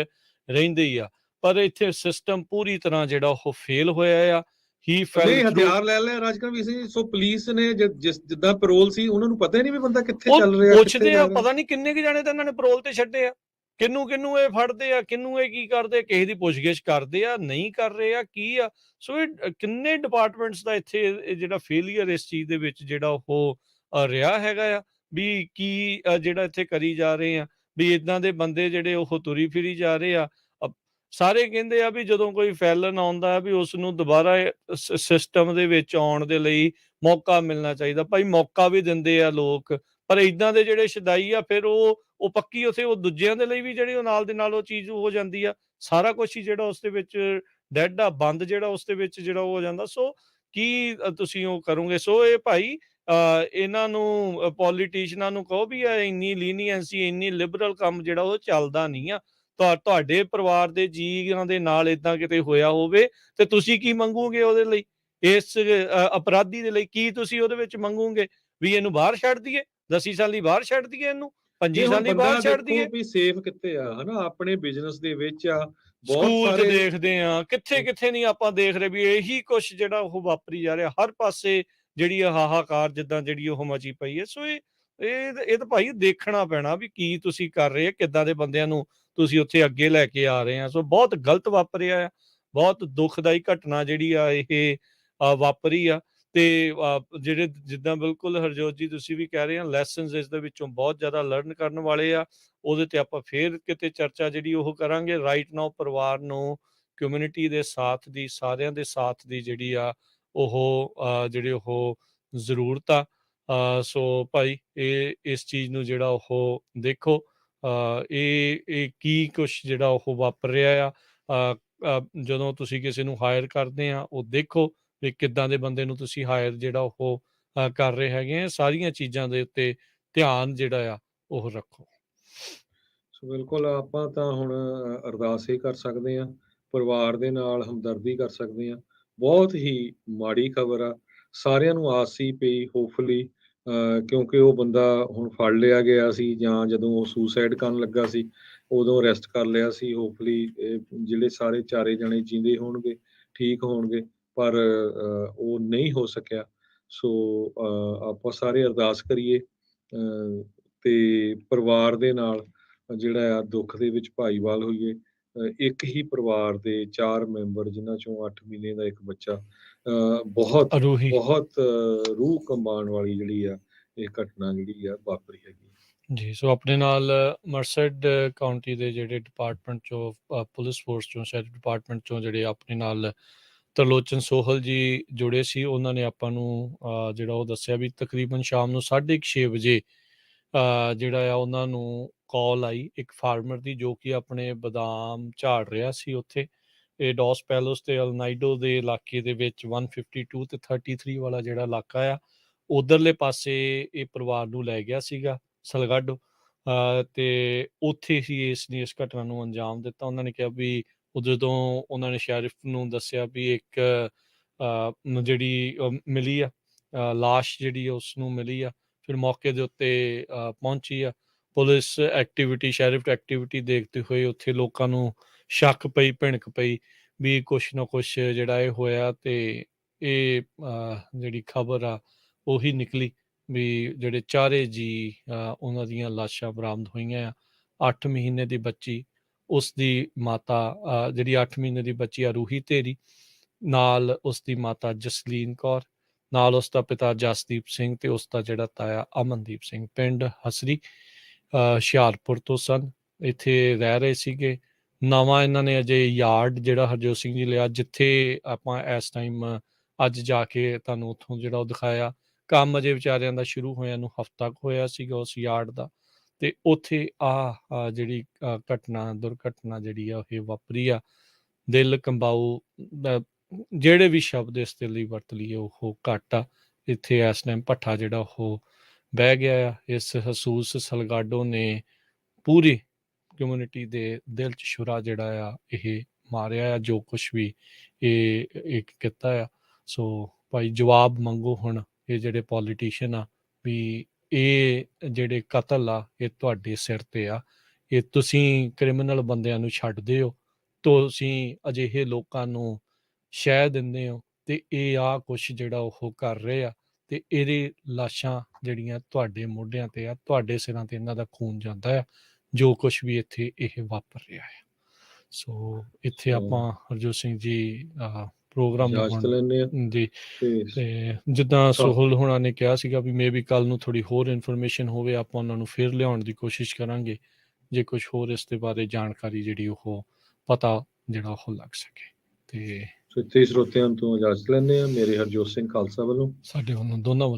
ਰਹਿੰਦੇ ਹੀ ਆ। ਪਰ ਇੱਥੇ ਸਿਸਟਮ ਪੂਰੀ ਤਰ੍ਹਾਂ ਜਿਹੜਾ ਉਹ ਫੇਲ ਹੋਇਆ ਆ। ਹਥਿਆਰ ਲੈ ਲਿਆ ਰਾਜਕਰਮਵੀਰ ਸਿੰਘ। ਸੋ ਪੁਲਿਸ ਨੇ ਜਿੱਦਾਂ ਪੈਰੋਲ ਸੀ, ਉਹਨਾਂ ਨੂੰ ਪਤਾ ਹੀ ਨਹੀਂ ਵੀ ਬੰਦਾ ਕਿੱਥੇ ਚੱਲ ਰਿਹਾ। ਪੁੱਛਦੇ ਆ, ਪਤਾ ਨਹੀਂ ਕਿੰਨੇ ਕੁ ਜਾਣੇ ਤਾਂ ਇਹਨਾਂ ਨੇ ਪੈਰੋਲ ਤੇ ਛੱਡੇ ਆ, ਕਿਹਨੂੰ ਇਹ ਫੜਦੇ ਆ, ਕਿਹਨੂੰ ਇਹ ਕੀ ਕਰਦੇ, ਕਿਸੇ ਦੀ ਪੁੱਛਗਿੱਛ ਕਰਦੇ ਆ, ਨਹੀਂ ਕਰ ਰਹੇ ਆ, ਕੀ ਆ। ਸੋ ਇਹ ਕਿੰਨੇ ਡਿਪਾਰਟਮੈਂਟਸ ਦਾ ਇੱਥੇ ਜਿਹੜਾ ਫੇਲੀਅਰ ਇਸ ਚੀਜ਼ ਦੇ ਵਿੱਚ ਜਿਹੜਾ ਉਹ ਰਿਹਾ ਹੈਗਾ ਆ, ਵੀ ਕੀ ਜਿਹੜਾ ਇੱਥੇ ਕਰੀ ਜਾ ਰਹੇ ਆ, ਵੀ ਇਦਾਂ ਦੇ ਬੰਦੇ ਜਿਹੜੇ ਉਹ ਤੁਰੀ ਫਿਰੀ ਜਾ ਰਹੇ ਆ। ਸਾਰੇ ਕਹਿੰਦੇ ਆ ਵੀ ਜਦੋਂ ਕੋਈ ਫੈਲਨ ਆਉਂਦਾ ਵੀ ਉਸ ਨੂੰ ਦੁਬਾਰਾ ਸਿਸਟਮ ਦੇ ਵਿੱਚ ਆਉਣ ਦੇ ਲਈ ਮੌਕਾ ਮਿਲਣਾ ਚਾਹੀਦਾ। ਭਾਈ ਮੌਕਾ ਵੀ ਦਿੰਦੇ ਆ ਲੋਕ, ਪਰ ਇਦਾਂ ਦੇ ਜਿਹੜੇ ਸ਼ਦਾਈ ਆ, ਫਿਰ ਉਹ ਪੱਕੀ ਉੱਥੇ ਉਹ ਦੂਜਿਆਂ ਦੇ ਲਈ ਵੀ ਜਿਹੜੀ ਉਹ ਨਾਲ ਦੇ ਨਾਲ ਉਹ ਚੀਜ਼ ਹੋ ਜਾਂਦੀ ਆ। ਸਾਰਾ ਕੁਛ ਹੀ ਜਿਹੜਾ ਉਸ ਦੇ ਵਿੱਚ ਡੈਡ ਆ, ਬੰਦ ਜਿਹੜਾ ਉਸ ਦੇ ਵਿੱਚ ਜਿਹੜਾ ਉਹ ਹੋ ਜਾਂਦਾ। ਸੋ ਕੀ ਤੁਸੀਂ ਉਹ ਕਰੋਗੇ। ਸੋ ਇਹ ਭਾਈ ਇਹਨਾਂ ਨੂੰ ਪੋਲੀਟੀਸ਼ੀਅਨਾਂ ਨੂੰ ਕਹੋ ਵੀ ਇੰਨੀ ਲੀਨੀਐਂਸੀ, ਇੰਨੀ ਲਿਬਰਲ ਕੰਮ ਜਿਹੜਾ ਉਹ ਚੱਲਦਾ ਨਹੀਂ ਆ। ਤੁਹਾਡੇ ਪਰਿਵਾਰ ਦੇ ਜੀਆਂ ਦੇ ਨਾਲ ਏਦਾਂ ਕਿਤੇ ਹੋਇਆ ਹੋਵੇ ਤੇ ਤੁਸੀਂ ਕੀ ਮੰਗੋਗੇ ਉਹਦੇ ਲਈ, ਇਸ ਅਪਰਾਧੀ ਦੇ ਲਈ ਕੀ ਤੁਸੀਂ ਉਹਦੇ ਵਿੱਚ ਮੰਗੋਗੇ? ਵੀ ਇਹਨੂੰ ਬਾਹਰ ਛੱਡ ਦਈਏ, 10 ਸਾਲੀ ਬਾਹਰ ਛੱਡ ਦਈਏ, ਇਹਨੂੰ 25 ਸਾਲੀ ਬਾਹਰ ਛੱਡ ਦਈਏ। ਵੀ ਸੇਫ ਕਿੱਥੇ ਆ, ਹਨਾ, ਆਪਣੇ ਬਿਜ਼ਨਸ ਦੇ ਵਿੱਚ ਆ, ਸਕੂਲ 'ਚ ਦੇਖਦੇ ਆ, ਕਿੱਥੇ ਨਹੀਂ ਆਪਾਂ ਦੇਖ ਰਹੇ ਵੀ ਇਹੀ ਕੁਛ ਜਿਹੜਾ ਉਹ ਵਾਪਰੀ ਜਾ ਰਿਹਾ। ਹਰ ਪਾਸੇ ਜਿਹੜੀ ਹਾਹਾਕਾਰ ਜਿੱਦਾਂ ਜਿਹੜੀ ਉਹ ਮਚੀ ਪਈ ਹੈ। ਸੋ ਇਹ ਤਾਂ ਭਾਈ ਦੇਖਣਾ ਪੈਣਾ ਵੀ ਕੀ ਤੁਸੀਂ ਕਰ ਰਹੇ ਆ, ਕਿੱਦਾਂ ਦੇ ਬੰਦਿਆਂ ਨੂੰ ਤੁਸੀਂ ਉੱਥੇ ਅੱਗੇ ਲੈ ਕੇ ਆ ਰਹੇ ਆ। ਸੋ ਬਹੁਤ ਗਲਤ ਵਾਪਰਿਆ ਆ, ਬਹੁਤ ਦੁਖਦਾਈ ਘਟਨਾ ਜਿਹੜੀ ਆ ਇਹ ਵਾਪਰੀ ਆ। ਤੇ ਜਿਹੜੇ ਜਿੱਦਾਂ ਬਿਲਕੁਲ ਹਰਜੋਤ ਜੀ ਤੁਸੀਂ ਵੀ ਕਹਿ ਰਹੇ ਆ, ਲੈਸਨਸ ਇਸ ਦੇ ਵਿੱਚੋਂ ਬਹੁਤ ਜ਼ਿਆਦਾ ਲਰਨ ਕਰਨ ਵਾਲੇ ਆ। ਉਹਦੇ ਤੇ ਆਪਾਂ ਫੇਰ ਕਿਤੇ ਚਰਚਾ ਜਿਹੜੀ ਉਹ ਕਰਾਂਗੇ। ਰਾਈਟ ਨਾਓ ਪਰਿਵਾਰ ਨੂੰ ਕਮਿਊਨਿਟੀ ਦੇ ਸਾਥ ਦੀ, ਸਾਰਿਆਂ ਦੇ ਸਾਥ ਦੀ ਜਿਹੜੀ ਆ ਉਹ ਜਿਹੜੇ ਉਹ ਜ਼ਰੂਰਤ ਆ। ਸੋ ਭਾਈ ਇਸ ਚੀਜ਼ ਨੂੰ ਜਿਹੜਾ ਉਹ ਦੇਖੋ, ਇਹ ਕੀ ਕੁਛ ਜਿਹੜਾ ਉਹ ਵਾਪਰ ਰਿਹਾ ਆ। ਜਦੋਂ ਤੁਸੀਂ ਕਿਸੇ ਨੂੰ ਹਾਇਰ ਕਰਦੇ ਆ, ਉਹ ਦੇਖੋ ਵੀ ਕਿੱਦਾਂ ਦੇ ਬੰਦੇ ਨੂੰ ਤੁਸੀਂ ਹਾਇਰ ਜਿਹੜਾ ਉਹ ਕਰ ਰਹੇ ਹੈਗੇ ਆ। ਸਾਰੀਆਂ ਚੀਜ਼ਾਂ ਦੇ ਉੱਤੇ ਧਿਆਨ ਜਿਹੜਾ ਆ ਉਹ ਰੱਖੋ। ਸੋ ਬਿਲਕੁਲ ਆਪਾਂ ਤਾਂ ਹੁਣ ਅਰਦਾਸ ਹੀ ਕਰ ਸਕਦੇ ਹਾਂ, ਪਰਿਵਾਰ ਦੇ ਨਾਲ ਹਮਦਰਦੀ ਕਰ ਸਕਦੇ ਹਾਂ। ਬਹੁਤ ਹੀ ਮਾੜੀ ਖਬਰ ਆ, ਸਾਰਿਆਂ ਨੂੰ ਆਸ ਸੀ ਪਈ ਹੋਪਫੁਲੀ, ਕਿਉਂਕਿ ਉਹ ਬੰਦਾ ਹੁਣ ਫੜ ਲਿਆ ਗਿਆ ਸੀ, ਜਾਂ ਜਦੋਂ ਉਹ ਸੁਸਾਈਡ ਕਰਨ ਲੱਗਾ ਸੀ ਉਦੋਂ ਅਰੈਸਟ ਕਰ ਲਿਆ ਸੀ। ਹੋਪਫੁਲੀ ਜਿਹੜੇ ਸਾਰੇ ਚਾਰੇ ਜਣੇ ਜਿੰਦੇ ਹੋਣਗੇ, ਠੀਕ ਹੋਣਗੇ, ਪਰ ਉਹ ਨਹੀਂ ਹੋ ਸਕਿਆ। ਸੋ ਆਪਾਂ ਸਾਰੇ ਅਰਦਾਸ ਕਰੀਏ ਤੇ ਪਰਿਵਾਰ ਦੇ ਨਾਲ ਜਿਹੜਾ ਆ ਦੁੱਖ ਦੇ ਵਿੱਚ ਭਾਈਵਾਲ ਹੋਈਏ। ਇੱਕ ਹੀ ਪਰਿਵਾਰ ਦੇ 4 ਮੈਂਬਰ, ਜਿਨ੍ਹਾਂ ਚੋਂ 8 ਮਹੀਨੇ ਦਾ ਇੱਕ ਬੱਚਾ, ਬਹੁਤ ਅਰੂਹੀ ਬਹੁਤ ਰੂਹ ਕੰਬਾਉਣ ਵਾਲੀ ਜਿਹੜੀ ਆ ਇਹ ਘਟਨਾ ਜਿਹੜੀ ਆ ਵਾਪਰੀ ਹੈਗੀ ਜੀ। ਸੋ ਆਪਣੇ ਨਾਲ ਮਰਸਡ ਕਾਉਂਟੀ ਦੇ ਜਿਹੜੇ ਡਿਪਾਰਟਮੈਂਟ ਚੋਂ ਪੁਲਿਸ ਫੋਰਸ ਚੋਂ, ਸ਼ੈਰਿਫ ਡਿਪਾਰਟਮੈਂਟ ਚੋਂ ਜਿਹੜੇ ਆਪਣੇ ਨਾਲ ਤਰਲੋਚਨ ਸੋਹਲ ਜੀ ਜੁੜੇ ਸੀ। ਉਹਨਾਂ ਨੇ ਆਪਾਂ ਨੂੰ ਜਿਹੜਾ ਉਹ ਦੱਸਿਆ ਵੀ ਤਕਰੀਬਨ ਸ਼ਾਮ ਨੂੰ 6:30 ਵਜੇ ਜਿਹੜਾ ਆ ਉਹਨਾਂ ਨੂੰ ਕਾਲ ਆਈ ਇੱਕ ਫਾਰਮਰ ਦੀ, ਜੋ ਕਿ ਆਪਣੇ ਬਦਾਮ ਝਾੜ ਰਿਹਾ ਸੀ ਉੱਥੇ। ਇਹ ਡੌਸ ਪੈਲਸ ਤੇ ਅਲਨਾਈਡੋ ਦੇ ਇਲਾਕੇ ਦੇ ਵਿੱਚ 152 ਤੇ 33 ਵਾਲਾ ਜਿਹੜਾ ਇਲਾਕਾ ਆ, ਉਧਰਲੇ ਪਾਸੇ ਇਹ ਪਰਿਵਾਰ ਨੂੰ ਲੈ ਗਿਆ ਸੀਗਾ ਸਲਗਾਡੋ, ਤੇ ਉੱਥੇ ਹੀ ਇਸ ਘਟਨਾ ਨੂੰ ਅੰਜਾਮ ਦਿੱਤਾ। ਉਹਨਾਂ ਨੇ ਕਿਹਾ ਵੀ ਜਦੋਂ ਉਹਨਾਂ ਨੇ ਸ਼ੈਰਿਫ ਨੂੰ ਦੱਸਿਆ ਵੀ ਇੱਕ ਜਿਹੜੀ ਮਿਲੀ ਆ ਲਾਸ਼, ਜਿਹੜੀ ਉਸ ਨੂੰ ਮਿਲੀ ਆ, ਫਿਰ ਮੌਕੇ ਦੇ ਉੱਤੇ ਪਹੁੰਚੀ ਆ ਪੁਲਿਸ। ਐਕਟੀਵਿਟੀ, ਸ਼ੈਰਿਫ ਐਕਟੀਵਿਟੀ ਦੇਖਦੇ ਹੋਏ ਉੱਥੇ ਲੋਕਾਂ ਨੂੰ ਸ਼ੱਕ ਪਈ, ਭਿਣਕ ਪਈ ਵੀ ਕੁਛ ਨਾ ਕੁਛ ਜਿਹੜਾ ਇਹ ਹੋਇਆ। ਤੇ ਇਹ ਜਿਹੜੀ ਖਬਰ ਆ ਉਹੀ ਨਿਕਲੀ ਵੀ ਜਿਹੜੇ ਚਾਰੇ ਜੀ ਉਹਨਾਂ ਦੀਆਂ ਲਾਸ਼ਾਂ ਬਰਾਮਦ ਹੋਈਆਂ ਆ। 8 ਮਹੀਨੇ ਦੀ ਬੱਚੀ, ਉਸ ਦੀ ਮਾਤਾ ਜਿਹੜੀ 8 ਮਹੀਨੇ ਦੀ ਬੱਚੀ ਅਰੂਹੀ ਧੇਰੀ, ਨਾਲ ਉਸ ਦੀ ਮਾਤਾ ਜਸਲੀਨ ਕੌਰ, ਨਾਲ ਉਸ ਦਾ ਪਿਤਾ ਜਸਦੀਪ ਸਿੰਘ ਤੇ ਉਸ ਦਾ ਜਿਹੜਾ ਤਾਇਆ ਅਮਨਦੀਪ ਸਿੰਘ, ਪਿੰਡ ਹਸਰੀ ਹੁਸ਼ਿਆਰਪੁਰ ਤੋਂ ਸਨ। ਇੱਥੇ ਰਹਿ ਰਹੇ ਸੀਗੇ। ਨਵਾਂ ਇਹਨਾਂ ਨੇ ਅਜੇ ਯਾਰਡ ਜਿਹੜਾ ਹਰਜੋਤ ਸਿੰਘ ਜੀ ਲਿਆ, ਜਿੱਥੇ ਆਪਾਂ ਇਸ ਟਾਈਮ ਅੱਜ ਜਾ ਕੇ ਤੁਹਾਨੂੰ ਉੱਥੋਂ ਜਿਹੜਾ ਉਹ ਦਿਖਾਇਆ। ਕੰਮ ਅਜੇ ਵਿਚਾਰਿਆਂ ਦਾ ਸ਼ੁਰੂ ਹੋਇਆ ਨੂੰ ਹਫ਼ਤਾ ਕੁ ਹੋਇਆ ਸੀਗਾ ਉਸ ਯਾਰਡ ਦਾ, ਤੇ ਉੱਥੇ ਜਿਹੜੀ ਘਟਨਾ, ਦੁਰਘਟਨਾ ਜਿਹੜੀ ਆ ਇਹ ਵਾਪਰੀ ਆ। ਦਿਲ ਕੰਬਾਊ ਜਿਹੜੇ ਵੀ ਸ਼ਬਦ ਇਸ ਦੇ ਲਈ ਵਰਤ ਲਈਏ ਉਹ ਘੱਟ ਆ। ਇੱਥੇ ਇਸ ਟਾਈਮ ਭੱਠਾ ਜਿਹੜਾ ਉਹ ਬਹਿ ਗਿਆ ਆ। ਇਸ ਹਸੂਸ ਸਲਗਾਡੋ ਨੇ ਪੂਰੀ ਕਮਿਊਨਿਟੀ ਦੇ ਦਿਲ 'ਚ ਛੁਰਾ ਜਿਹੜਾ ਆ ਇਹ ਮਾਰਿਆ ਆ, ਜੋ ਕੁਛ ਵੀ ਇਹ ਕੀਤਾ ਆ। ਸੋ ਭਾਈ ਜਵਾਬ ਮੰਗੋ ਹੁਣ, ਇਹ ਜਿਹੜੇ ਪੋਲੀਟੀਸ਼ੀਅਨ ਆ, ਵੀ ਇਹ ਜਿਹੜੇ ਕਤਲ ਆ ਇਹ ਤੁਹਾਡੇ ਸਿਰ ਤੇ ਆ। ਇਹ ਤੁਸੀਂ ਕ੍ਰਿਮੀਨਲ ਬੰਦਿਆਂ ਨੂੰ ਛੱਡਦੇ ਹੋ, ਤੁਸੀਂ ਅਜਿਹੇ ਲੋਕਾਂ ਨੂੰ ਸ਼ਹਿ ਦਿੰਦੇ ਹੋ, ਤੇ ਇਹ ਕੁਛ ਜਿਹੜਾ ਉਹ ਕਰ ਰਹੇ ਆ। ਤੇ ਇਹਦੀ ਲਾਸ਼ਾਂ ਜਿਹੜੀਆਂ ਤੁਹਾਡੇ ਮੋਢਿਆਂ ਤੇ ਆ, ਤੁਹਾਡੇ ਸਿਰਾਂ ਤੇ ਇਹਨਾਂ ਦਾ ਖੂਨ ਜਾਂਦਾ ਆ, ਜੋ ਕੁਛ ਵੀ ਇੱਥੇ ਇਹ ਵਾਪਰ ਰਿਹਾ ਹੈ। ਸੋ ਇੱਥੇ ਆਪਾਂ ਹਰਜੋਤ ਸਿੰਘ ਜੀ ਪ੍ਰੋਗਰਾਮ ਨੂੰ ਇਜਾਜ਼ਤ ਲੈਂਦੇ ਆ ਜੀ। ਤੇ ਜਿੱਦਾਂ ਸੋਹਲ ਹੋਣਾ ਨੇ ਕਿਹਾ ਸੀਗਾ ਵੀ ਮੇ ਵੀ ਕੱਲ ਨੂੰ ਥੋੜੀ ਹੋਰ ਇਨਫੋਰਮੇਸ਼ਨ ਹੋਵੇ, ਆਪਾਂ ਉਹਨਾਂ ਨੂੰ ਫਿਰ ਲਿਆਉਣ ਦੀ ਕੋਸ਼ਿਸ਼ ਕਰਾਂਗੇ, ਜੇ ਕੁਛ ਹੋਰ ਇਸ ਦੇ ਬਾਰੇ ਜਾਣਕਾਰੀ ਜਿਹੜੀ ਉਹ ਪਤਾ ਜਿਹੜਾ ਉਹ ਲੱਗ ਸਕੇ। ਤੇ ਇੱਥੇ ਸਰੋਤਿਆਂ ਤੋਂ ਇਜਾਜ਼ਤ ਲੈਂਦੇ ਆ। ਮੇਰੇ ਹਰਜੋਤ ਸਿੰਘ ਖਾਲਸਾ ਵੱਲੋਂ, ਸਾਡੇ ਵੱਲੋਂ ਦੋਨਾਂ ਵੱਲੋਂ